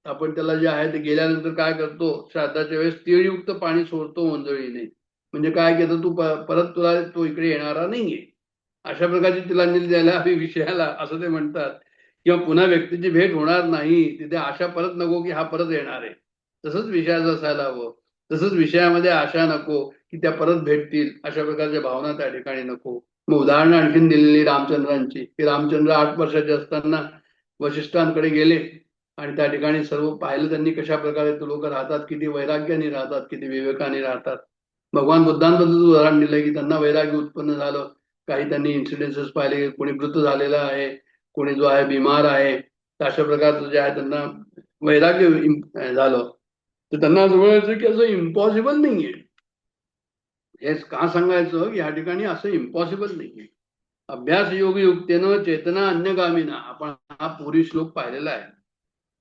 आपण त्याला जे आहे ते गेल्यानंतर काय करतो, श्राद्धाच्या वेळेस तीळयुक्त पाणी सोडतो ओंजळीने. म्हणजे काय केलं तू परत तुला तो इकडे येणारा नाहीये, अशा प्रकारची तिलांजली द्यायला हवी विषयाला, असं ते म्हणतात. किंवा पुन्हा व्यक्तीची भेट होणार नाही, तिथे आशा परत नको की हा परत येणार आहे. तसंच विषयाचं असायला हवं. तसंच विषयामध्ये आशा नको की त्या परत भेटतील, अशा प्रकारच्या भावना त्या ठिकाणी नको. मग उदाहरणं आणखीन दिलेली रामचंद्रांची, की रामचंद्र 8 वर्षाचे असताना वशिष्ठांकडे गेले आणि त्या ठिकाणी सर्व पाहिलं त्यांनी कशा प्रकारे ते लोक राहतात, किती वैराग्याने राहतात, किती विवेकाने राहतात. भगवान बुद्धांबद्दल उदाहरण दिलंय की त्यांना वैराग्य उत्पन्न झालं. काही त्यांनी इन्सिडेन्सेस पाहिले, कोणी मृत झालेला आहे, कोणी जो आहे बिमार आहे, तर अशा प्रकारचं जे आहे त्यांना वैराग्य झालं. तर त्यांना असं म्हणायचं की असं इम्पॉसिबल नाहीये. हेच का सांगायचं की या ठिकाणी असं इम्पॉसिबल नाहीये. अभ्यास योग युक्तेनं चेतना अन्यगामिना, आपण हा पूर्वी श्लोक पाहिलेला आहे.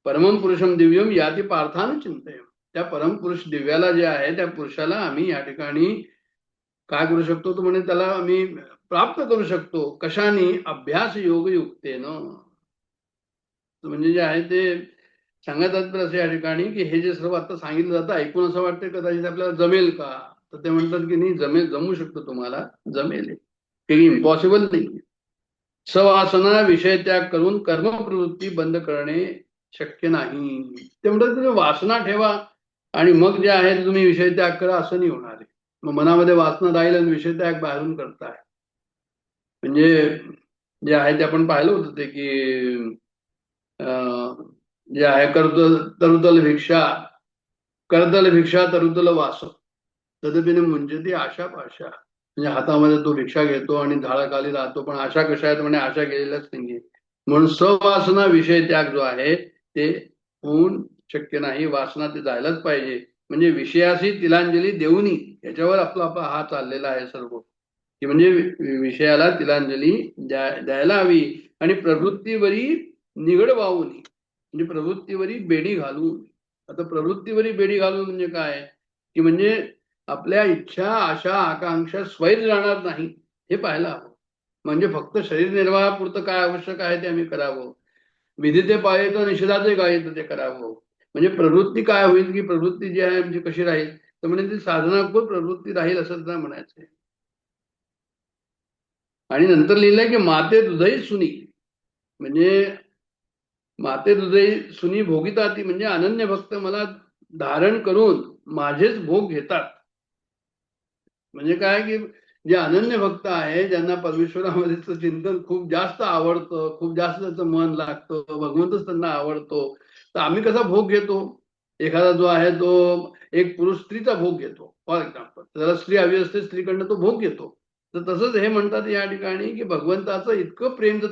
परमं पुरुषम दिव्यम याती पार्थान चिंतयम. त्या परमपुरुष दिव्याला जे आहे त्या पुरुषाला आम्ही या ठिकाणी काय करू शकतो, तो म्हणे त्याला आम्ही प्राप्त करू शकतो. कशाने? अभ्यास योग युक्तेनं. म्हणजे जे आहे ते सांगतात असं या ठिकाणी की हे जे सर्व आता सांगितलं जातं ऐकून असं वाटतं कदाचित आपल्याला जमेल का, तर ते म्हणतात की नाही, जमू शकतो, तुम्हाला जमेल, काही इम्पॉसिबल नाही. सवासना विषय त्याग करून कर्म प्रवृत्ती बंद करणे शक्य नाही. ते म्हणतात तुम्ही वासना ठेवा आणि मग जे आहे ते तुम्ही विषय त्याग करा, असं नाही होणार आहे. मग मनामध्ये वासना राहील आणि विषय त्याग बाहेरून करताय. म्हणजे जे आहे ते आपण पाहिलं होतं ते की जे आहे तरुतल भिक्षा, करदल भिक्षा तरुतल वास, तदपिने म्हणजे ती आशा पाशा. म्हणजे हातामध्ये तो भिक्षा घेतो आणि झाडाखाली राहतो, पण आशा कशा आहेत म्हणे, आशा गेलेल्याच नाहीये. म्हणून सवासना विषय त्याग जो आहे ते होऊन शक्य नाही. वासना ते जायलाच पाहिजे. म्हणजे विषयाशी तिलांजली देऊनी, याच्यावर आपला हा चाललेला आहे सर्व, की म्हणजे विषयाला तिलांजली द्यायला हवी आणि प्रवृत्तीवरी निगड वाहून, म्हणजे प्रवृत्तीवरी बेडी घालून. आता प्रवृत्तीवरी बेडी घालून म्हणजे काय, की म्हणजे आपल्या इच्छा आशा आकांक्षा स्वैर जाणार नाही हे पाहायला हवं. म्हणजे फक्त शरीर निर्वाहापुरतं काय आवश्यक आहे ते आम्ही करावं, विधिते पाळेत निषेधाचे काय ते करावं. म्हणजे प्रवृत्ती काय होईल, की प्रवृत्ती जी आहे म्हणजे कशी राहील, तर म्हणजे ती साधनापूर प्रवृत्ती राहील असं त्यांना म्हणायचंय. आणि नंतर लिहिलंय की माते दुधई सुनी, म्हणजे माते दुधई सुनी भोगिताती, म्हणजे अनन्य भक्त मला धारण करून माझेच भोग घेतात. म्हणजे काय, की जे अनन्य भक्त आहे, ज्यांना परमेश्वरामध्येच चिंतन खूप जास्त आवडतं, खूप जास्त त्याचं मन लागतं, भगवंतच त्यांना आवडतो, तर आम्ही कसा भोग घेतो. एखादा जो आहे तो एक पुरुष स्त्रीचा भोग घेतो फॉर एक्झाम्पल, त्याला स्त्री हवी असते, स्त्रीकडनं तो भोग घेतो. तर तसंच हे म्हणतात या ठिकाणी की भगवंताचं इतकं प्रेम जर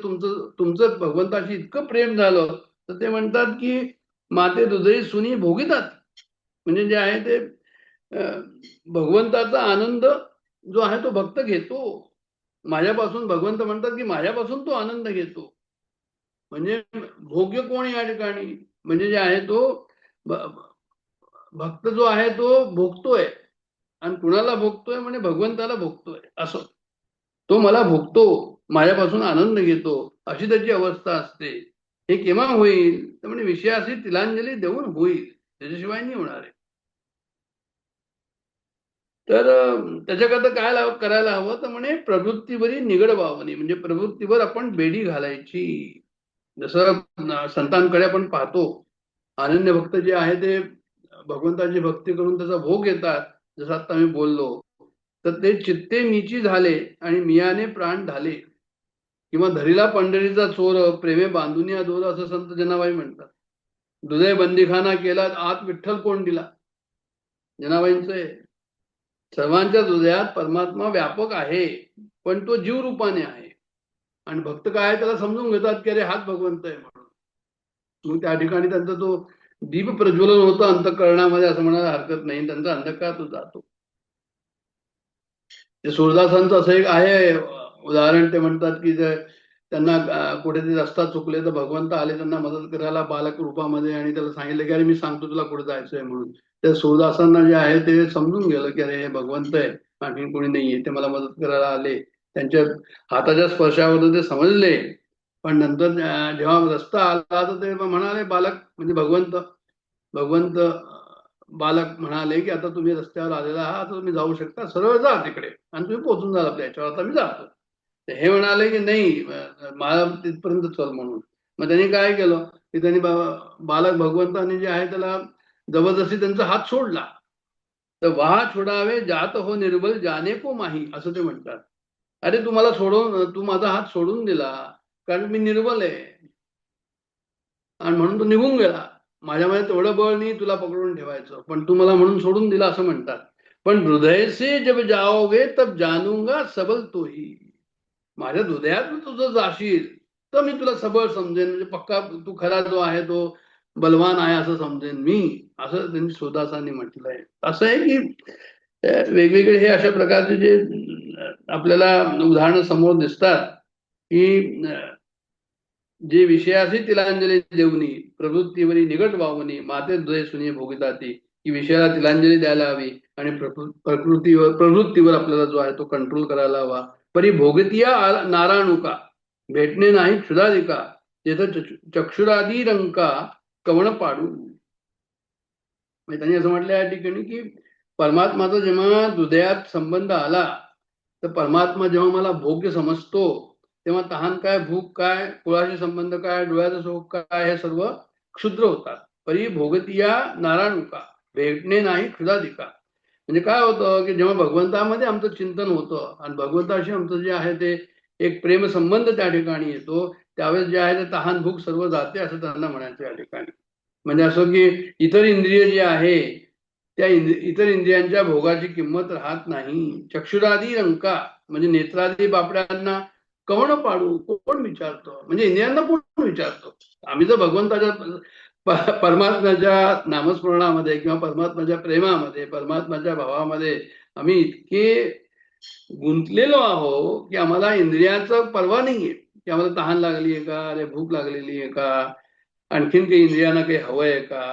तुमचं भगवंताशी इतकं प्रेम झालं, तर ते म्हणतात की माते दुधई सुनी भोगितात. म्हणजे जे आहे ते भगवंताचा आनंद जो आहे तो भक्त घेतो माझ्यापासून. भगवंत म्हणतात की माझ्यापासून तो आनंद घेतो. म्हणजे भोग्य कोण या ठिकाणी, म्हणजे जे आहे तो भक्त जो आहे तो भोगतोय. आणि कुणाला भोगतोय, म्हणजे भगवंताला भोगतोय. असं तो मला भोगतो, माझ्यापासून आनंद घेतो, अशी त्याची अवस्था असते. हे केव्हा होईल, तर म्हणजे विषयाशी तिलांजली देऊन होईल, त्याच्याशिवाय नाही होणार आहे. तर त्याच्याकरता काय करायला हवं, तर म्हणे प्रवृत्तीवरी निगड वावणी, म्हणजे प्रवृत्तीवर आपण बेडी घालायची. जसं संतांकडे आपण पाहतो, अनन्य भक्त जे आहे ते भगवंताची भक्ती करून त्याचा भोग घेतात. जसं आता मी बोललो, तर ते चित्ते मीची झाले आणि मियाने प्राण झाले, किंवा धरीला पंढरीचा चोर प्रेमे बांधून या दोर, असं संत जनाबाई म्हणतात. हृदय बंदीखाना केला, आत विठ्ठल कोण दिला, जनाबाईंचं आहे. सर्वांच्या हृदयात परमात्मा व्यापक आहे, पण तो जीव रूपाने आहे. आणि भक्त काय, त्याला समजून घेतात की अरे हाच भगवंत आहे म्हणून. मग त्या ठिकाणी त्यांचा तो दीप प्रज्वलन होतं अंतःकरणामध्ये, असं म्हणायला हरकत नाही. त्यांचा अंधकार तो जातो. ते सूरदासांचं असं एक आहे उदाहरण. ते म्हणतात की त्यांना कुठेतरी रस्ता चुकले, तर भगवंत आले त्यांना मदत करायला बालक रूपामध्ये, आणि त्याला सांगितलं की अरे मी सांगतो तुला कुठे जायचंय म्हणून. त्या सूरदासांना जे आहे ते समजून गेलं की अरे हे भगवंत आहे, आणखी कोणी नाहीये, ते मला मदत करायला आले. त्यांच्या हाताच्या स्पर्शावर ते समजले. पण नंतर जेव्हा रस्ता आला तर ते म्हणाले, बालक म्हणजे भगवंत बालक म्हणाले की आता तुम्ही रस्त्यावर आलेला आहात, आता तुम्ही जाऊ शकता, सरळ जा तिकडे आणि तुम्ही पोहोचून जाल आपल्या याच्यावर, आता मी जातो. हे म्हणाले की नाही, मला तिथपर्यंत चल म्हणून. मग त्यांनी काय केलं की त्यांनी बालक भगवंतांनी जे आहे त्याला जबरदस्ती त्यांचा हात सोडला. तर वाहा छोडावे जात हो निर्बल जाने को माही, असं ते म्हणतात. अरे तू माझा हात सोडून दिला कारण मी निर्बल आहे आणि म्हणून तो निघून गेला. माझ्यामध्ये तेवढं बळ नाही तुला पकडून ठेवायचं, पण तू मला म्हणून सोडून दिला असं म्हणतात. पण हृदय से जब जाओगे तब जानूंगा सबल तो ही. माझ्या हृदयात तुझं जाशील तर मी तुला सबळ समजेन, म्हणजे पक्का तू खरा जो आहे तो बलवान आहे असं समजेन मी, असं त्यांनी सुदासांनी म्हटलंय. असं आहे की वेगवेगळे हे अशा प्रकारचे जे आपल्याला उदाहरणं समोर दिसतात की जे विषयासी तिलांजली देऊनी प्रवृत्तीवरी निकट वावनी माते हृदय सुनी भोगिताती, की विषयाला तिलांजली द्यायला हवी आणि प्रवृत्तीवर आपल्याला जो आहे तो कंट्रोल करायला हवा. परी भोगतिया नारायणुका भेटणे नाही क्षुधाधिका, तिथं चक्षुरादी रंका कवण पाडू. म्हणजे त्यांनी असं म्हटलं या ठिकाणी की परमात्माचा जेव्हा हृदयात संबंध आला तर परमात्मा जेव्हा मला भोग्य समजतो तेव्हा तहान काय, भूक काय, कुळाशी संबंध काय, डोळ्याचं सुख काय, हे सर्व क्षुद्र होतात. परी भोगतिया नारायणुका भेटणे नाही क्षुधाधिका. म्हणजे काय होतं की जेव्हा भगवंतामध्ये आमचं चिंतन होतं आणि भगवंताशी आमचं जे आहे ते एक प्रेम संबंध त्या ठिकाणी येतो, त्यावेळेस जे आहे ते तहान भूक सर्व जाते असं त्यांना म्हणायचं या ठिकाणी. म्हणजे असं की इतर इंद्रिय जे आहे त्या इतर इंद्रियांच्या भोगाची किंमत राहत नाही. चक्षुरादी रंका म्हणजे नेत्रादी बापड्यांना कवण पाडू, कोण विचारतो, म्हणजे इंद्रियांना कोण विचारतो. आम्ही जर भगवंताच्या परमात्म्याच्या नामस्मरणामध्ये किंवा परमात्म्याच्या प्रेमामध्ये परमात्म्याच्या भावामध्ये आम्ही इतके गुंतलेलो आहो की आम्हाला इंद्रियाचं पर्वा नाहीये की आम्हाला तहान लागली आहे का, अरे भूक लागलेली आहे का, आणखीन काही इंद्रियांना काही हवंय का.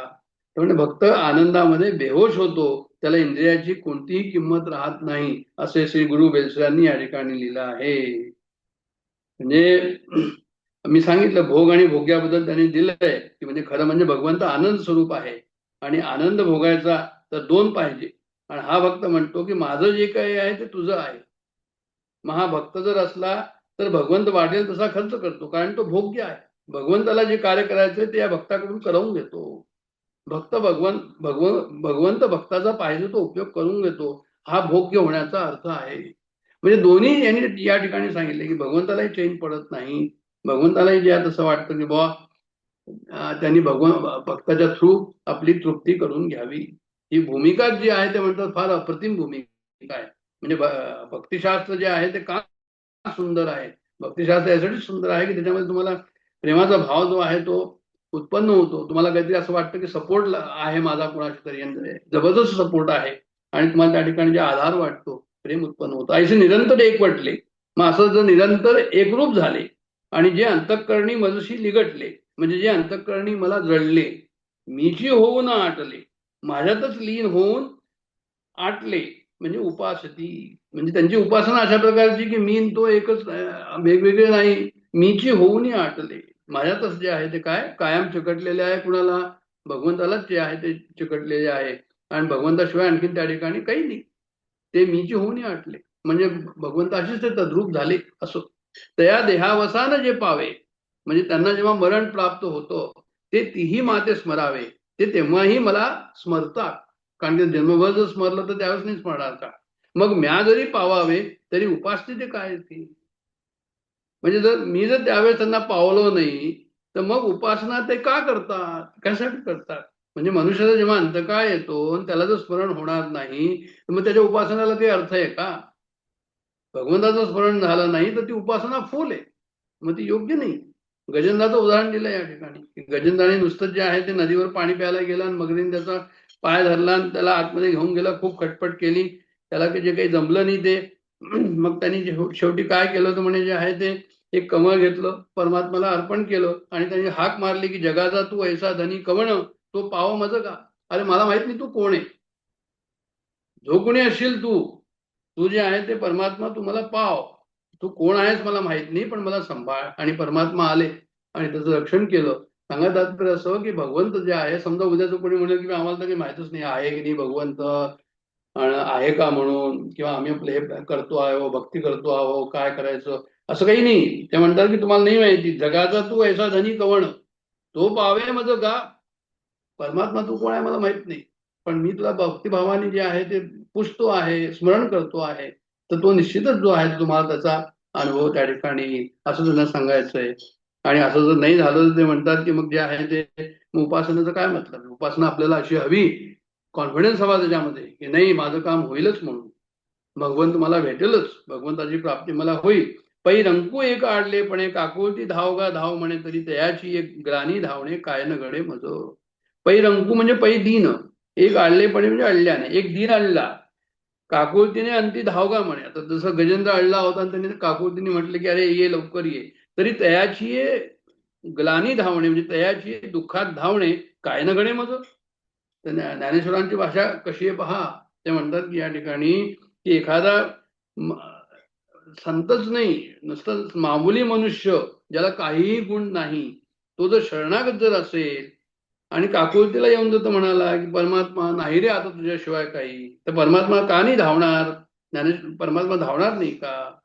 म्हणजे भक्त आनंदामध्ये बेहोश होतो, त्याला इंद्रियाची कोणतीही किंमत राहत नाही, असे श्री गुरु बेलसरांनी या ठिकाणी लिहिलं आहे. म्हणजे मी सांगितलं भोग आणि भोग्याबद्दल त्यांनी दिलंय की म्हणजे खरं म्हणजे भगवंत आनंद स्वरूप आहे आणि आनंद भोगायचा तर दोन पाहिजे. आणि हा भक्त म्हणतो की माझं जे काही आहे ते तुझं आहे. मग हा भक्त जर असला तर भगवंत वाटेल तसा खर्च करतो, कारण तो भोग्य आहे. भगवंताला जे कार्य करायचंय ते या भक्ताकडून करवून घेतो. भगवंत भक्ताचा पाहिजे तो उपयोग करून घेतो, हा भोग्य होण्याचा अर्थ आहे. म्हणजे दोन्ही यांनी या ठिकाणी सांगितले की भगवंतालाही चैन पडत नाही, भगवंतालाही जे तसं वाटतं की त्यांनी भक्ताच्या थ्रू आपली तृप्ती करून घ्यावी. ही भूमिका जी आहे ते म्हणतात फार अप्रतिम भूमिका आहे. म्हणजे भक्तिशास्त्र जे आहे ते का सुंदर आहे. भक्तिशास्त्र यासाठी सुंदर आहे की त्याच्यामध्ये तुम्हाला प्रेमाचा भाव जो आहे तो उत्पन्न होतो. तुम्हाला काहीतरी असं वाटतं की सपोर्ट आहे माझा कोणाशी तरी, जबरदस्त सपोर्ट आहे आणि तुम्हाला त्या ठिकाणी जे आधार वाटतो, प्रेम उत्पन्न होतं. असे निरंतर एकवटले, मग असं जर निरंतर एकरूप झाले आणि जे अंतःकरणी मजशी लिगटले, म्हणजे जे अंतःकरणी मला जळले, मीची होऊन आटले, माझ्यातच लीन होऊन आटले, म्हणजे उपासती. म्हणजे त्यांची उपासना अशा प्रकारची की मी तो एकच, वेगवेगळे नाही, मीची होऊन आटले. माझ्यातच जे आहे ते काय कायम चिकटलेले आहे. कुणाला? भगवंतालाच जे आहे ते चिकटलेले आहे आणि भगवंताशिवाय आणखीन त्या ठिकाणी काही नाही. ते मीची होऊन आटले म्हणजे भगवंताशीच ते तद्रूप झाले असो. तया देहावसान जे पावे, म्हणजे त्यांना जेव्हा मरण प्राप्त होतं ते तीही माते स्मरावे, ते तेव्हाही मला स्मरतात. कारण ते जन्मभर जर स्मरलं तर त्यावेळेस नाही स्मरणार का. मग म्या जरी पावावे तरी उपासते ते काय ती. म्हणजे मी जर त्यावेळेस त्यांना पावलो नाही तर मग उपासना ते का करतात, कशासाठी करतात. म्हणजे मनुष्याचा जेव्हा अंतकाळ येतो त्याला जर स्मरण होणार नाही तर मग त्याच्या उपासनाला काही अर्थ आहे का. भगवंताचं स्मरण झालं नाही तर ती उपासना फुल आहे, मग ती योग्य नाही. गजेंद्राचं उदाहरण दिलं या ठिकाणी. गजेंद्राने नुसतं जे आहे ते नदीवर पाणी प्यायला गेला आणि मगरीने त्याचा पाय धरला आणि त्याला आतमध्ये घेऊन गेला, खूप खटपट केली, त्याला जे काही जमलं नाही ते मग त्यांनी शेवटी काय केलं तर म्हणे जे आहे ते एक कमळ घेतलं, परमात्माला अर्पण केलं आणि त्यांनी हाक मारली की जगाचा तू ऐसा धनी कवण, तो पाव मज का. अरे मला माहित नाही तू कोण आहे, जो कोणी असशील तू जे आहे ते परमात्मा तू मला पाव, तू कोण आहेस मला माहित नाही पण मला सांभाळ. आणि परमात्मा आले आणि त्याचं रक्षण केलं. सांगा तात्पर्य असं की भगवंत जे आहे, समजा उद्याचं कोणी म्हणेल की आम्हाला तर काही माहितच नाही आहे की नाही भगवंत आहे का म्हणून, किंवा आम्ही आपलं हे करतो आहो, भक्ती करतो आहो, काय करायचं. असं काही नाही. ते म्हणतात की तुम्हाला नाही माहिती, जगाचा तू ऐसा धनी कवण तो पावे मज गा. परमात्मा तू कोण आहे मला माहित नाही, पण मी तुला भक्तिभावाने जे आहे ते पुजतो आहे, स्मरण करतो आहे, तर तो निश्चितच जो आहे तुम्हाला त्याचा अनुभव त्या ठिकाणी असं त्यांना सांगायचंय. आणि असं जर नाही झालं तर ते म्हणतात की मग जे आहे ते मग उपासनेचं काय मतलब. उपासना आपल्याला अशी हवी, कॉन्फिडन्स हवा त्याच्यामध्ये की नाही माझं काम होईलच, म्हणून भगवंत मला भेटेलच, भगवंताची प्राप्ती मला होईल. पै रंकू एक आडलेपणे काकुळती धावगा धाव म्हणे तरी तयाची एक ग्लानी धावणे काय न घडे मज. पै रंकू म्हणजे पै दीन, एक आडलेपणे म्हणजे अडल्याने, एक दीन अडला, काकुळतीने अंती धावगा म्हणे. आता जसं गजेंद्र अडला होता आणि त्यांनी काकुळतीने म्हटलं की अरे ये लवकर ये, तरी तयाची ग्लानी धावणे म्हणजे तयाची दुःखात धावणे काय न घडे मज. तर ज्ञानेश्वरांची भाषा कशी आहे पहा. ते म्हणतात की या ठिकाणी की एखादा संतच नाही, नुसतं मामूली मनुष्य ज्याला काहीही गुण नाही, तो जर शरणागत जर असेल आणि काकुळतीला येऊन जर तो म्हणाला की परमात्मा नाही रे आता तुझ्याशिवाय काही, तर परमात्मा का नाही धावणार. परमात्मा धावणार नाही का.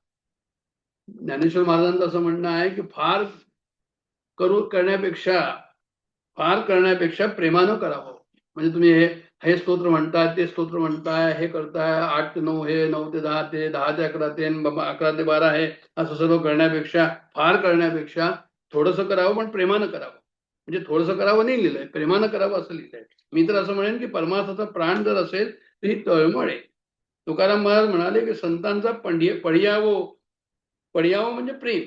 ज्ञानेश्वर महाराजांचं असं म्हणणं आहे की फार करण्यापेक्षा प्रेमानं करावं. म्हणजे तुम्ही हे स्तोत्र म्हणताय, ते स्तोत्र म्हणताय, हे करताय, 8 ते 9 हे, 9 ते 10 ते, 10 ते 11 ते, 11 ते 12 हे, असं सर्व करण्यापेक्षा, फार करण्यापेक्षा थोडंसं करावं, पण प्रेमानं करावं. म्हणजे थोडंसं करावं नाही लिहिलंय, प्रेमानं करावं असं लिहिलंय. मी तर असं म्हणेन की परमार्थाचा प्राण जर असेल तर ही तळमळ आहे. तुकाराम महाराज म्हणाले की संतांचा पडियावो म्हणजे प्रेम.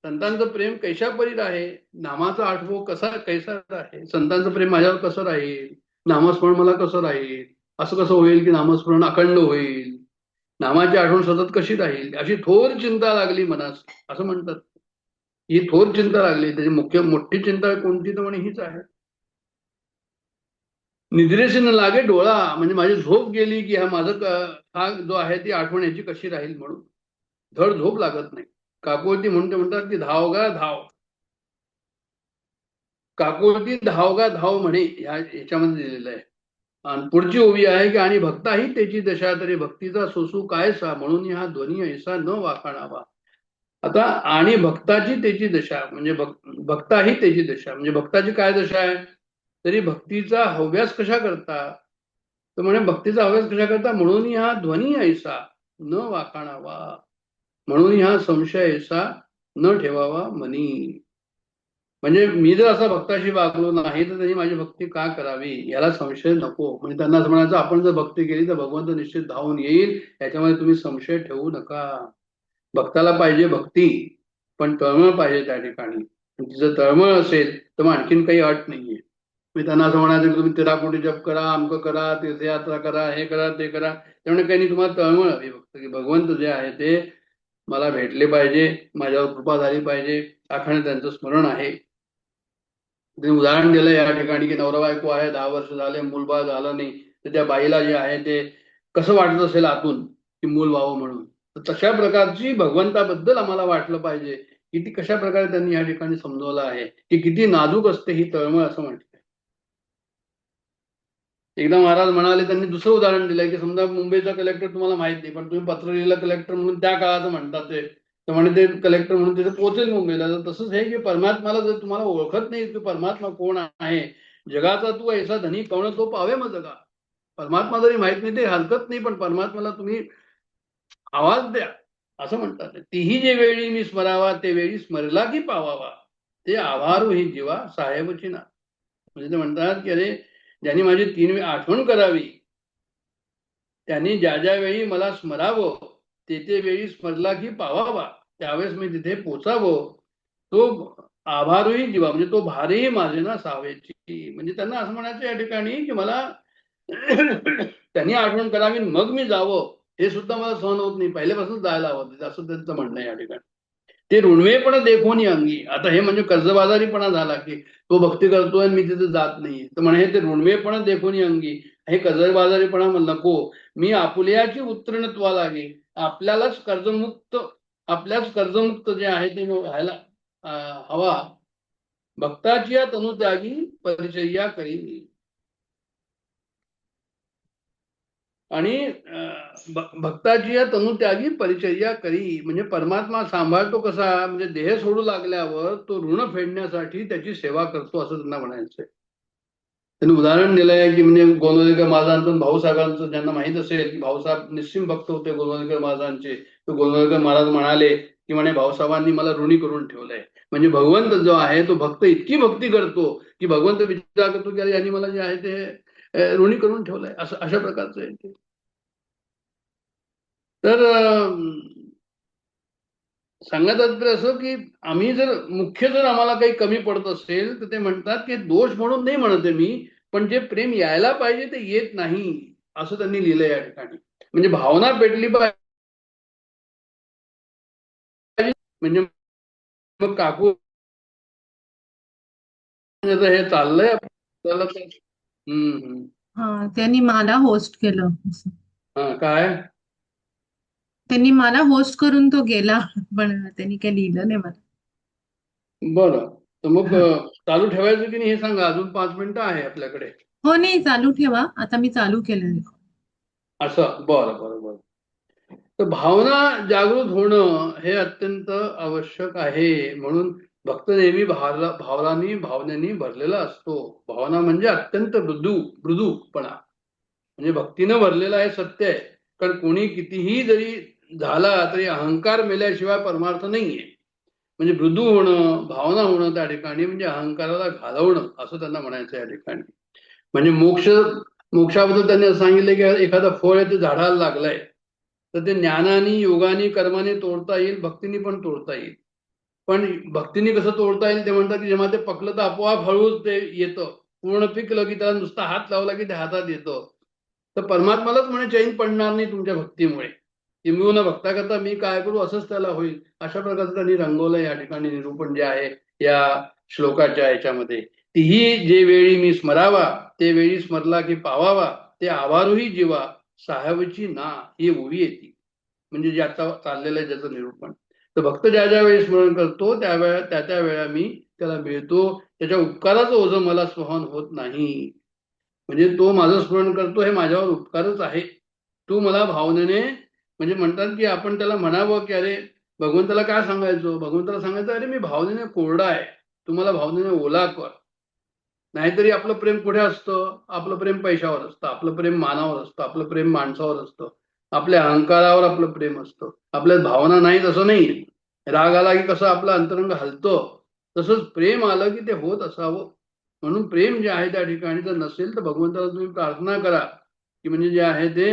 संतांचं प्रेम कैशा परीर आहे, नामाचा आठवो कैसा आहे. संतांचं प्रेम माझ्यावर कसं राहील, नामस्मरण मला कसं राहील, असं कसं होईल की नामस्मरण अखंड होईल, नामाची आठवण सतत कशी राहील, अशी थोर चिंता लागली मनास, असं म्हणतात. ही थोर चिंता लागली. त्याची मोठी चिंता कोणती तर म्हणे हीच आहे. निद्रेशी न लागे डोळा, म्हणजे माझी झोप गेली की हा जो आहे ती आठवण याची कशी राहील म्हणून धड झोप लागत नाही. काकुळती म्हणतात की धावगा धाव, काकुळती धावगा धाव म्हणे याच्यामध्ये दिलेलं आहे. आणि पुढची ओवी आहे की आणि भक्ताही त्याची दशा तरी भक्तीचा सोसू कायसा, म्हणून हा ध्वनी ऐसा न वाखाणावा. आता आणि भक्ताची त्याची दशा म्हणजे भक्ताही त्याची दशा म्हणजे भक्ताची काय दशा आहे, तरी भक्तीचा हव्यास कशा करता, तर म्हणे भक्तीचा हव्यास कशा करता, म्हणून हा ध्वनी ऐसा न वाखाणावा, म्हणून हा संशय ऐसा न ठेवावा मनी. म्हणजे मी जर असा भक्ताशी वागलो नाही तर त्यांनी माझी भक्ती का करावी याला संशय नको. म्हणजे त्यांना असं म्हणायचं आपण जर भक्ती केली तर भगवंत निश्चित धावून येईल, याच्यामध्ये तुम्ही संशय ठेवू नका. भक्ताला पाहिजे भक्ती, पण तळमळ पाहिजे त्या ठिकाणी. जर तळमळ असेल तर मग आणखीन काही अट नाहीये. मी त्यांना असं म्हणायचं की तुम्ही 13 कोटी जप करा, अमकं करा, तीर्थयात्रा करा, हे करा ते करा, त्यामुळे काही नाही. तुम्हाला तळमळ हवी फक्त की भगवंत जे आहे ते मला भेटले पाहिजे, माझ्यावर कृपा झाली पाहिजे, अखंड त्यांचं स्मरण आहे. तुम्ही उदाहरण दिलं या ठिकाणी की नवरा बायको आहे, 10 वर्ष झाले, मूलबाळ झालं नाही, तर त्या बाईला जे आहे ते कसं वाटत असेल आतून की मूल व्हावं म्हणून. तर तशा प्रकारची भगवंताबद्दल आम्हाला वाटलं पाहिजे की ती कशा प्रकारे त्यांनी या ठिकाणी समजवलं आहे की किती नाजूक असते ही तळमळ, असं म्हटलं. एकदा महाराज म्हणाले, त्यांनी दुसरं उदाहरण दिलंय की समजा मुंबईचा कलेक्टर तुम्हाला माहित नाही, पण तुम्ही पत्र लिहिलं कलेक्टर म्हणून, त्या काळात म्हणतात ते, तर म्हणे ते कलेक्टर म्हणून तिथे पोहोचेल मुंबईला. तर तसंच आहे की परमात्माला जर तुम्हाला ओळखत नाही की परमात्मा कोण आहे, जगाचा तू ऐसा धनी कवण तो पावे मग जगा. परमात्मा जरी माहित नाही ते हरकत नाही, पण परमात्माला तुम्ही आवाज द्या, असं म्हणतात. तीही जे वेळी मी स्मरावा ते वेळी स्मरला की पावावा, ते आभारू ही जीवा साहेबची ना. म्हणजे ते म्हणतात की अरे ज्यांनी माझी 3 वेळी आठवण करावी, त्यांनी ज्या ज्या वेळी मला स्मरावं ते वेळी स्मरला की पावावा, त्यावेळेस मी तिथे पोचावं. तो आभारही जीवा म्हणजे तो भारही माझे ना सावेची. म्हणजे त्यांना असं म्हणायचं या ठिकाणी की मला त्यांनी आठवण करावी मग मी जावं, हे सुद्धा मला सहन होत नाही, पहिल्यापासून जायला हवं, असं त्यांचं म्हणणं आहे या ठिकाणी. ते ऋणवेपणा देखोनी अंगी. आता हे म्हणजे कर्जबाजारीपणा झाला की तो भक्ती करतोय आणि मी तिथे जात नाही, तर म्हणे ते ऋणवेपणा देखोनी अंगी, हे कर्जबाजारीपणा नको. मी आपुल्याची उत्तीर्णत्वा लागे, आपल्याच कर्जमुक्त जे आहे ते व्हायला हवा. भक्ताची या तनुत्यागी परिचर्या करी. आणि भक्ताची या तनुत्यागी परिचर्या करी. म्हणजे परमात्मा सांभाळतो कसा, म्हणजे देह सोडू लागल्यावर तो ऋण फेडण्यासाठी त्याची सेवा करतो असं त्यांना म्हणायचंय. त्यांनी उदाहरण दिलंय की म्हणजे गोंदवलेकर महाराजांचं, भाऊसाहेबांचं, ज्यांना माहित असेल की भाऊसाहेब निश्चिम भक्त होते गोंदवलेकर महाराजांचे, तर गोंदवलेकर महाराज म्हणाले की म्हणे भाऊसाहेबांनी मला ऋणी करून ठेवलंय. म्हणजे भगवंत जो आहे तो भक्त इतकी भक्ती करतो की भगवंत विचार करतो की अरे यांनी मला जे आहे ते ऋणी करून ठेवलंय, असं अशा प्रकारचं आहे ते. तर सांगण्यात तात्पर्य असं की आम्ही मुख्य जर आम्हाला काही कमी पडत असेल तर ते म्हणतात की दोष म्हणून नाही म्हणते मी, पण जे प्रेम यायला पाहिजे ते येत नाही असं त्यांनी लिहिलंय या ठिकाणी. म्हणजे भावना पेटली पाहिजे. म्हणजे मग काकू हे चाललंय त्याला त्यांनी मला होस्ट केलं. काय त्यांनी मला होस्ट करून तो गेला, पण त्यांनी काही लिहिलं नाही मला. बरं, तर मग चालू ठेवायचं की नाही हे सांगा. अजून 5 मिनिटं आहे आपल्याकडे. हो, नाही, चालू ठेवा. आता मी चालू केलं. असं बरं बरं बरं. तर भावना जागृत होणं हे अत्यंत आवश्यक आहे. म्हणून भक्त नेहमी भावनेनी भरलेला असतो. भावना म्हणजे अत्यंत मृदूपणा, म्हणजे भक्तीनं भरलेला आहे, सत्य आहे. कारण कोणी कितीही जरी झाला तरी अहंकार मेल्याशिवाय परमार्थ नाहीये. म्हणजे मृदू होणं, भावना होणं त्या ठिकाणी म्हणजे अहंकाराला घालवणं असं त्यांना म्हणायचं या ठिकाणी. म्हणजे मोक्षाबद्दल त्यांनी असं सांगितलं की एखादं फळ आहे ते झाडाला लागलंय तर ते ज्ञानाने, योगाने, कर्माने तोडता येईल, भक्तीने पण तोडता येईल. पण भक्तीने कसं तोडता येईल ते म्हणतात की जेव्हा ते पकलं तर आपोआप हळूच ते येतं. पूर्ण पिकलं की त्याला नुसता हात लावला की ते हातात येतं. तर परमात्मालाच म्हणे चैन पडणार नाही तुमच्या भक्तीमुळे. किंबहुना भक्ता करता मी काय करू असंच त्याला होईल. अशा प्रकारचं त्यांनी रंगवलं या ठिकाणी निरूपण जे आहे या श्लोकाच्या याच्यामध्ये. तीही जे वेळी मी स्मरावा, ते वेळी स्मरला की पावावा, ते आवारूही जीवा साहेबची ना ही ओवी येते. म्हणजे जे आता चाललेलं आहे ज्याचं निरूपण. तर भक्त ज्या ज्या वेळी स्मरण करतो त्यावेळा त्या वेळा मी त्याला मिळतो. त्याच्या उपकाराचं ओझं मला सहन होत नाही. म्हणजे तो माझं स्मरण करतो हे माझ्यावर उपकारच आहे. तू मला भावनेने, म्हणजे म्हणतात की आपण त्याला म्हणावं की अरे भगवंताला काय सांगायचं, भगवंताला सांगायचं अरे मी भावनेने कोरडा आहे, तुम्हाला भावनेने ओला कर. नाहीतरी आपलं प्रेम कुठे असतं, आपलं प्रेम पैशावर असतं, आपलं प्रेम मानावर असतं, आपलं प्रेम माणसावर असतं, आपल्या अहंकारावर आपलं प्रेम असतं. आपल्या भावना नाही तसं नाही. राग आला की कसं आपलं अंतरंग हलतं, तसंच प्रेम आलं की ते होत असावं. म्हणून प्रेम जे आहे त्या ठिकाणी जर नसेल तर भगवंताला तुम्ही प्रार्थना करा की म्हणजे जे आहे ते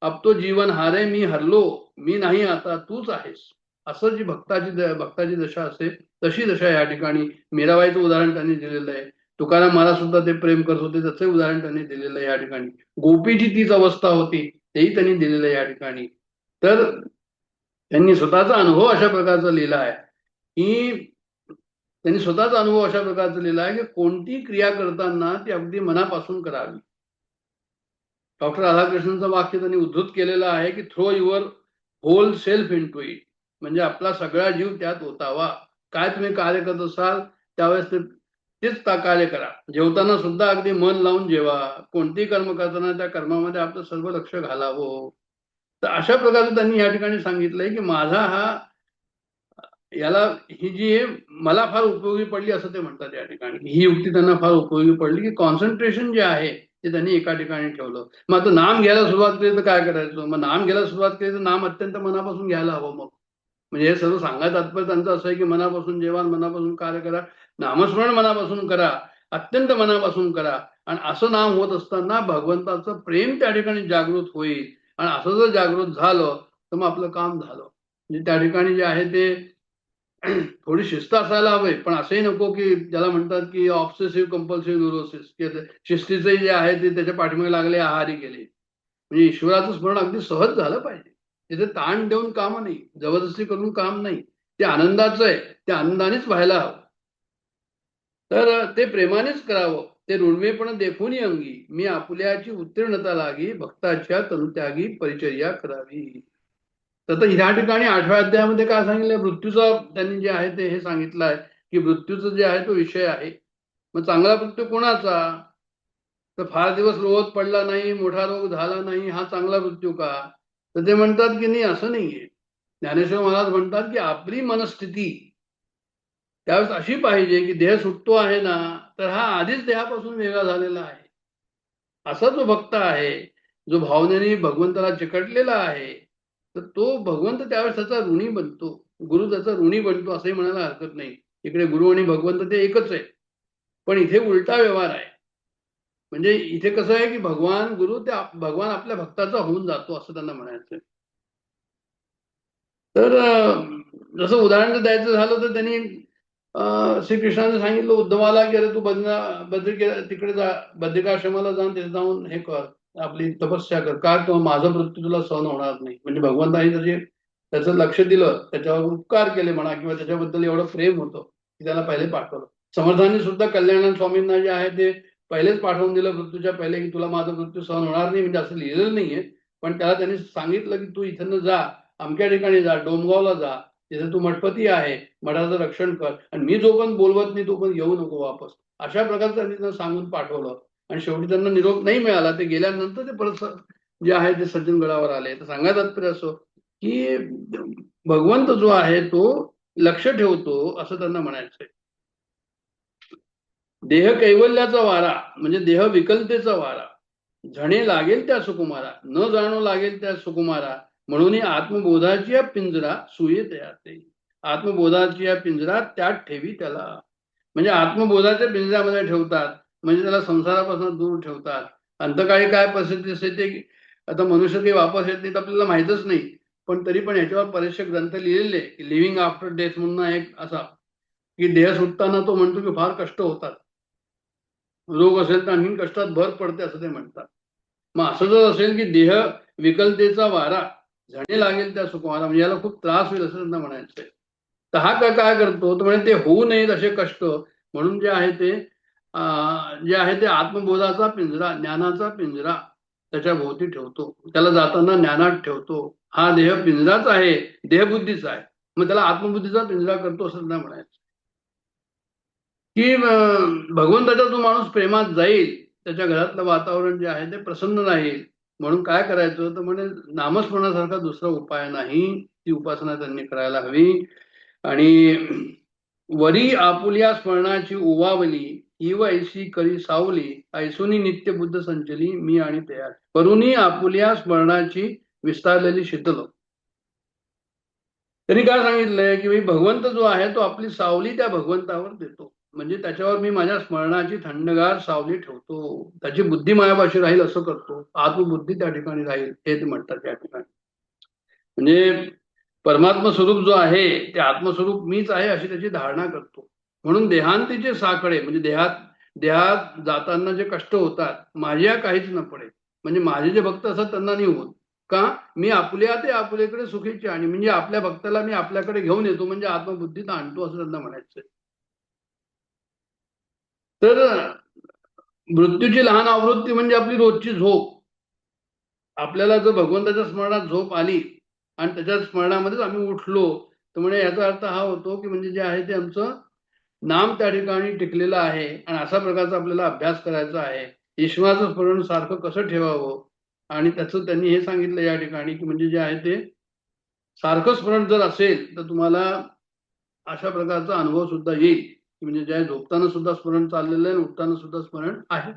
अब तो जीवन हारे मी हरलो, मी नाही आता तूच आहेस. असं जी भक्ताची दशा असेल तशी दशा या ठिकाणी. मीराबाईचं उदाहरण त्यांनी दिलेलं आहे. तुकाराम महाराज सुद्धा ते प्रेम करत होते, त्याचं उदाहरण त्यांनी दिलेलं आहे या ठिकाणी. गोपीची तीच अवस्था होती, तेही त्यांनी दिलेलं आहे या ठिकाणी. तर त्यांनी स्वतःचा अनुभव अशा प्रकारचा लिहिला आहे की त्यांनी स्वतःचा अनुभव अशा प्रकारचा लिहिला आहे की कोणती क्रिया करताना ती अगदी मनापासून करावी. डॉक्टर राधाकृष्णनचं वाक्य त्यांनी उद्धृत केलेलं आहे की throw your whole self into it. म्हणजे आपला सगळा जीव त्यात ओतावा. काय तुम्ही कार्य करत असाल त्यावेळेस तेच कार्य करा. जेवताना सुद्धा अगदी मन लावून जेवा. कोणतेही कर्म करताना त्या कर्मामध्ये आपलं सर्व लक्ष घालावं. तर अशा प्रकारचं त्यांनी या ठिकाणी सांगितलंय की माझा हा याला ही जी मला फार उपयोगी पडली असं ते म्हणतात या ठिकाणी. ही युक्ती त्यांना फार उपयोगी पडली की कॉन्सन्ट्रेशन जे आहे ते त्यांनी एका ठिकाणी ठेवलं. मग आता नाम घ्यायला सुरुवात केली तर काय करायचं, मग नाम घ्यायला सुरुवात केली तर नाम अत्यंत मनापासून घ्यायला हवं. मग म्हणजे हे सर्व सांगायचं तात्पर्य त्यांचं असं आहे की मनापासून जेवा, मनापासून कार्य करा, नामस्मरण मनापासून करा, अत्यंत मनापासून करा. आणि असं नाम होत असताना भगवंताचं प्रेम त्या ठिकाणी जागृत होईल. आणि असं जर जागृत झालं तर मग आपलं काम झालं. म्हणजे त्या ठिकाणी जे आहे ते थोडी शिस्त असायला हवी. पण असंही नको की ज्याला म्हणतात की ऑब्सेसिव्ह कंपल्सिव्ह न्यूरोसिस, शिस्तीचे जे आहे ते त्याच्या पाठीमागे लागले, आहारी गेले. म्हणजे ईश्वराचं स्मरण अगदी सहज झालं पाहिजे. तिथे ताण देऊन काम नाही, जबरदस्ती करून काम नाही. ते आनंदाचं आहे, ते आनंदानेच व्हायला हवं. तर ते प्रेमानेच करावं. ते ऋण्मेपण देखूनही अंगी मी आपुल्याची उत्तीर्णता लागी भक्ताच्या तनुत्यागी परिचर्या करावी. तर ह्या ठिकाणी 8व्या अध्यायामध्ये काय सांगितलंय, मृत्यूचा त्यांनी जे आहे ते हे सांगितलंय की मृत्यूचं जे आहे तो विषय आहे. मग चांगला मृत्यू कोणाचा, तर फार दिवस लोळत पडला नाही, मोठा रोग झाला नाही, हा चांगला मृत्यू का? तर ते म्हणतात की नाही, असं नाहीये. ज्ञानेश्वर महाराज म्हणतात की आपली मनस्थिती त्यावेळेस अशी पाहिजे की देह सुटतो आहे ना, तर हा आधीच देहापासून वेगळा झालेला आहे. असा जो भक्त आहे, जो भावनेने भगवंताला चिकटलेला आहे, तर तो भगवंत त्यावेळेस त्याचा ऋणी बनतो, गुरु त्याचा ऋणी बनतो असंही म्हणायला हरकत नाही. इकडे गुरु आणि भगवंत ते एकच आहे, पण इथे उलटा व्यवहार आहे. म्हणजे इथे कसं आहे की भगवान गुरु ते भगवान आपल्या भक्ताचा होऊन जातो असं त्यांना म्हणायचं. तर जसं उदाहरण द्यायचं झालं तर त्यांनी श्रीकृष्णाने सांगितलं उद्धवाला की अरे तू तिकडे जा, बद्रिकाश्रमाला जाऊन तिथे जाऊन हे कर, आपली तपस्या कर, का किंवा माझा मृत्यू तुला सहन होणार नाही. म्हणजे भगवंताने त्याचं लक्ष दिलं, त्याच्यावर उपकार केले म्हणा, किंवा त्याच्याबद्दल एवढं प्रेम होतं की त्याला पहिले पाठवलं. समर्थांनी सुद्धा कल्याणानंद स्वामींना जे आहे ते पहिलेच पाठवून दिलं मृत्यूच्या पहिले की तुला माझा मृत्यू सहन होणार नाही, म्हणजे असं लिहिलेलं नाहीये, पण त्याला त्यांनी सांगितलं की तू इथं जा, अमक्या ठिकाणी जा, डोमगावला जा, तिथे तू मठपती आहे, मठाचं रक्षण कर, आणि मी जो पण बोलवत नाही तो पण येऊ नको वापस. अशा प्रकारे त्यांनी त्यांना सांगून पाठवलं. आणि शेवटी त्यांना निरोप नाही मिळाला, ते गेल्यानंतर ते परत जे आहे ते सज्जनगडावर आले. तर सांगायचं तात्पर्य असो की भगवंत जो आहे तो लक्ष ठेवतो असं त्यांना म्हणायचंय. देह कैवल्याचा वारा म्हणजे देह विकलतेचा वारा, झणे लागेल त्या सुकुमारा, न जाणू लागेल त्या सुकुमारा, म्हणून आत्मबोधाची या पिंजरा सुये तयाते. आत्मबोधाची या पिंजरा त्यात ठेवी त्याला. म्हणजे आत्मबोधाच्या पिंजऱ्यामध्ये ठेवतात, म्हणजे त्याला संसारापासून दूर ठेवतात. अंतकाळी काय परिस्थिती असते ते आता मनुष्य काही वापस येत नाही आपल्याला माहितच नाही, पण तरी पण याच्यावर बरेचसे ग्रंथ लिहिलेले की लिव्हिंग आफ्टर डेथ म्हणून एक असा की देह सुटताना तो म्हणतो की फार कष्ट होतात, रोग असेल तर आणखीन कष्टात भर पडते असं ते म्हणतात. मग असं जर असेल की देह विकलतेचा वारा, झणे लागेल त्या सुकुमारा, म्हणजे याला खूप त्रास होईल असं त्यांना म्हणायचंय. तर हा काय करतो तर म्हणजे ते होऊ नयेत असे कष्ट, म्हणून जे आहे ते आत्मबोधाचा पिंजरा, ज्ञानाचा पिंजरा त्याच्या भोवती ठेवतो, त्याला जाताना ज्ञानात ठेवतो. हा देह पिंजराच आहे, देहबुद्धीचा आहे, मग त्याला आत्मबुद्धीचा पिंजरा करतो असं त्यांना म्हणायचं. की भगवंताचा जो माणूस प्रेमात जाईल त्याच्या घरातलं वातावरण जे आहे ते प्रसन्न राहील. म्हणून काय करायचं तर म्हणजे नामस्मरणासारखा दुसरा उपाय नाही, ती उपासना त्यांनी करायला हवी. आणि वरी आपुल्या स्मरणाची उवावली, इव ऐशी करी सावली, ऐसोनी नित्य बुद्ध संचली मी आणि तयार. करुणी आपुल्या स्मरणाची विस्तारलेली शीतल. त्यांनी काय सांगितलंय की भगवंत जो आहे तो आपली सावली त्या भगवंतावर देतो, म्हणजे त्याच्यावर मी माझ्या स्मरणाची थंडगार सावली ठेवतो, त्याची बुद्धी मायापाशी राहील असं करतो, आत्मबुद्धी त्या ठिकाणी राहील हे ते म्हणतात त्या ठिकाणी. म्हणजे परमात्मा स्वरूप जो आहे ते आत्मस्वरूप मीच आहे अशी त्याची धारणा करतो. म्हणून देहांतीचे साकडे म्हणजे देहात जाताना जे कष्ट होतात माझ्या काहीच न पडे, म्हणजे माझे जे भक्त असतात त्यांना नाही होत. का? मी आपुल्या ते आपुलेकडे सुखीचे, आणि म्हणजे आपल्या भक्ताला मी आपल्याकडे घेऊन येतो, म्हणजे आत्मबुद्धीत आणतो असं त्यांना म्हणायचंय. तर मृत्यूची लहान आवृत्ती म्हणजे आपली रोजची झोप. आपल्याला जर भगवंताच्या स्मरणात झोप आली आणि त्याच्या स्मरणामध्येच आम्ही उठलो तर म्हणजे याचा अर्थ हा होतो की म्हणजे जे आहे ते आमचं नाम त्या ठिकाणी टिकलेलं आहे, आणि अशा प्रकारचा आपल्याला अभ्यास करायचा आहे. ईश्वराचं स्मरण सारखं कसं ठेवावं, आणि त्याचं त्यांनी हे सांगितलं या ठिकाणी की म्हणजे जे आहे ते सारखं स्मरण जर असेल तर तुम्हाला अशा प्रकारचा अनुभव सुद्धा येईल की म्हणजे ज्या झोपताना सुद्धा स्मरण चाललेलं आहे, उठताना सुद्धा स्मरण आहे.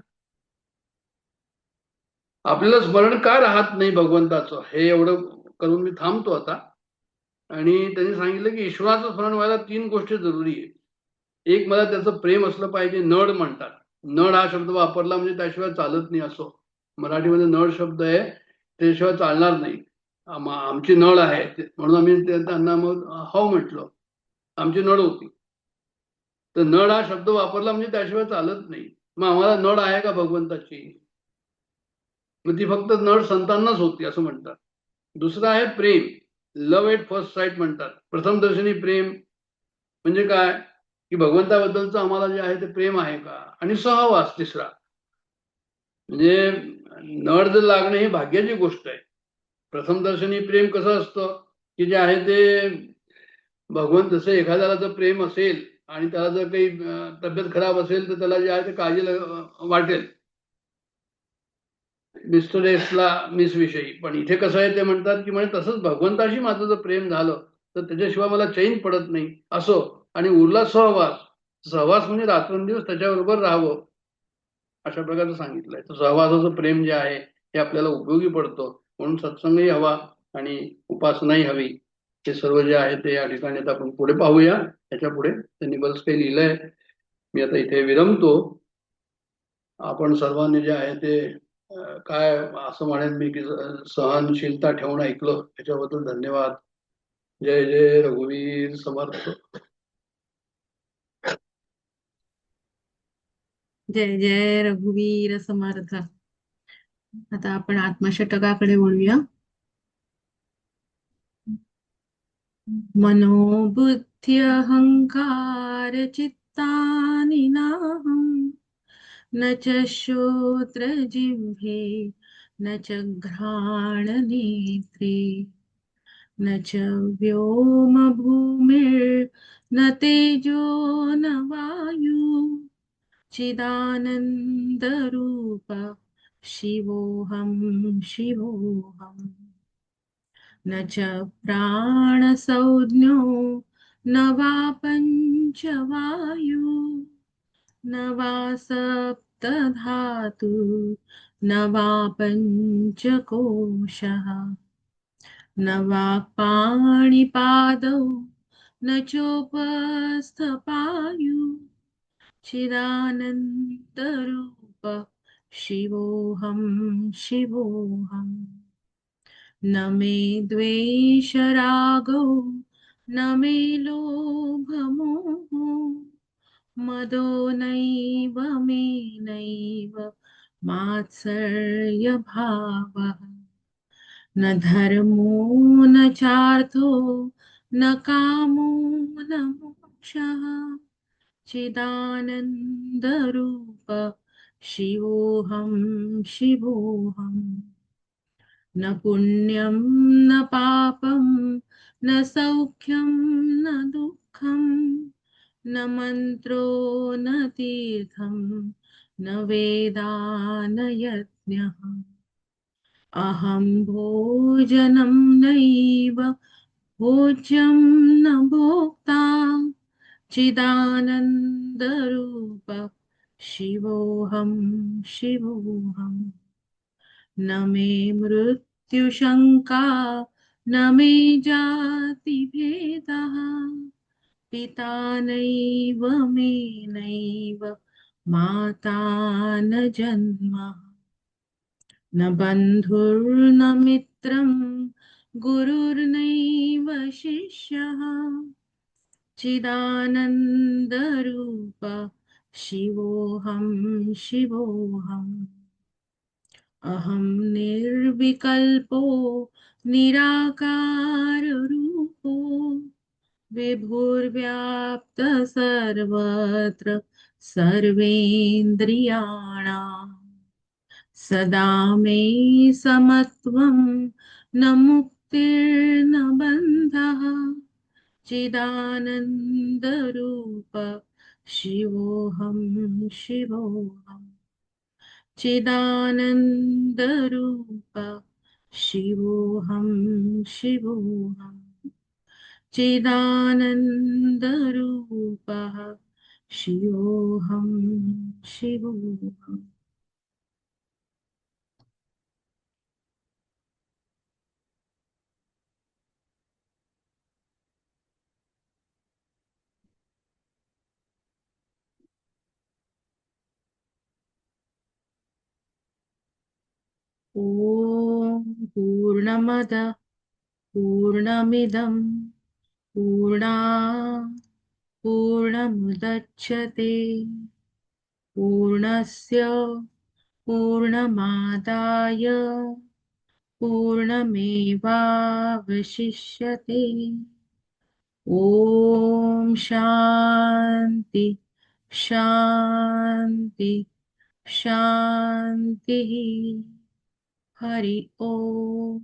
आपल्याला स्मरण का राहत नाही भगवंताचं हे एवढं करून मी थांबतो आता. आणि त्यांनी सांगितलं की ईश्वराचं स्मरण व्हायला 3 गोष्टी जरुरी आहे. एक, मला त्याचं प्रेम असलं पाहिजे. नड म्हणतात, नड हा शब्द वापरला म्हणजे त्याशिवाय चालत नाही असो. मराठीमध्ये नड शब्द आहे, त्याशिवाय चालणार नाही. आमची नळ आहे म्हणून आम्ही त्यांना मग हो म्हटलं, आमची नळ होती. तर नळ हा शब्द वापरला म्हणजे त्याशिवाय चालत नाही. मग आम्हाला नळ आहे का भगवंताची? मग ती फक्त नळ संतांनाच होती असं म्हणतात. दुसरं आहे प्रेम, लव्ह एट फर्स्ट साईट म्हणतात. प्रथम दर्शनी प्रेम म्हणजे काय की भगवंताबद्दलचं आम्हाला जे आहे ते प्रेम आहे का. आणि सहवास तिसरा, म्हणजे नळ जर लागणे ही भाग्याची गोष्ट आहे. प्रथम दर्शनी प्रेम कसं असतं की जे आहे ते भगवंत, जसं एखाद्याला जर प्रेम असेल आणि त्याला जर काही तब्येत खराब असेल तर त्याला जे आहे ते काळजी वाटेल. मिस्टर एसला मिस विषयी. पण इथे कसं आहे ते म्हणतात की म्हणजे तसंच भगवंताशी माझं जर प्रेम झालं तर त्याच्याशिवाय मला चैन पडत नाही असो. आणि उरला सहवास. सहवास म्हणजे रात्रंदिवस त्याच्याबरोबर राहावं अशा प्रकारचं सांगितलंय. तर सहवासाचं प्रेम जे आहे हे आपल्याला उपयोगी पडतं. म्हणून सत्संगही हवा आणि उपासनाही हवी. हे सर्व जे आहे ते या ठिकाणी आता आपण पुढे पाहूया. याच्या पुढे त्यांनी बरंच काही लिहिलंय. मी आता इथे विरमतो. आपण सर्वांनी जे आहे ते काय असं म्हणेन मी की सहनशीलता ठेवून ऐकलं त्याच्याबद्दल धन्यवाद. जय जय रघुवीर समर्थ. जय जय रघुवीर समर्थ. आता आपण आत्मषटकाकडे वळूया. मनोबुद्धी अहंकार चित्तानि नाहं न च श्रोत्रजिह्वे न च घ्राणनेत्रे न च व्योमभूमिर्न तेजो न वायु चिदानन्दरूप शिवोऽहं शिवोऽहम् न च प्राणसंज्ञो न वा पञ्चवायु न वा सप्तधातु न वा पञ्चकोशः न वा पाणिपादौ न चोपस्थपायु चिदानन्दरूप शिवोऽहं शिवोऽहम् न मे द्वेषरागौ न मे लोभमोहो मदो नैव मे नैव मात्सर्यभावः न धर्मो न चार्थो न कामो न मोक्षः चिदानन्दरूप शिवोऽहं शिवोऽहम् न पुण्यं न पापं न सौख्यं न दुःखं न मन्त्रो न तीर्थं न वेदा न यज्ञः अहं भोजनं नैव भोज्यं न भोक्ता चिदानन्दरूप शिवोऽहं शिवोऽहम् न मे मृत्युशङ्का न मे जातिभेदः पिता नैव मे नैव माता न जन्म न बन्धुर्न मित्रं गुरुर्नैव शिष्यः चिदानन्दरूप शिवोऽहं शिवोऽहम् अहं निर्विकल्पो निराकाररूपो विभुर्व्याप्तः सर्वत्र सर्वेन्द्रियाणाम् सदा मे समत्वं न मुक्तिर्न बन्धः चिदानन्दरूप शिवोऽहं शिवोऽहम् चिदानन्दरूप शिवोऽहं शिवोऽहम् चिदानन्दरूपः शिवोऽहं शिवोऽहम्. ॐ पूर्णमद पूर्णमिदं पूर्णमुदच्यते पूर्णस्य पूर्णमादाय पूर्णमेवावशिष्यते. ॐ शान्ति शान्ति शान्तिः. हरि ओम.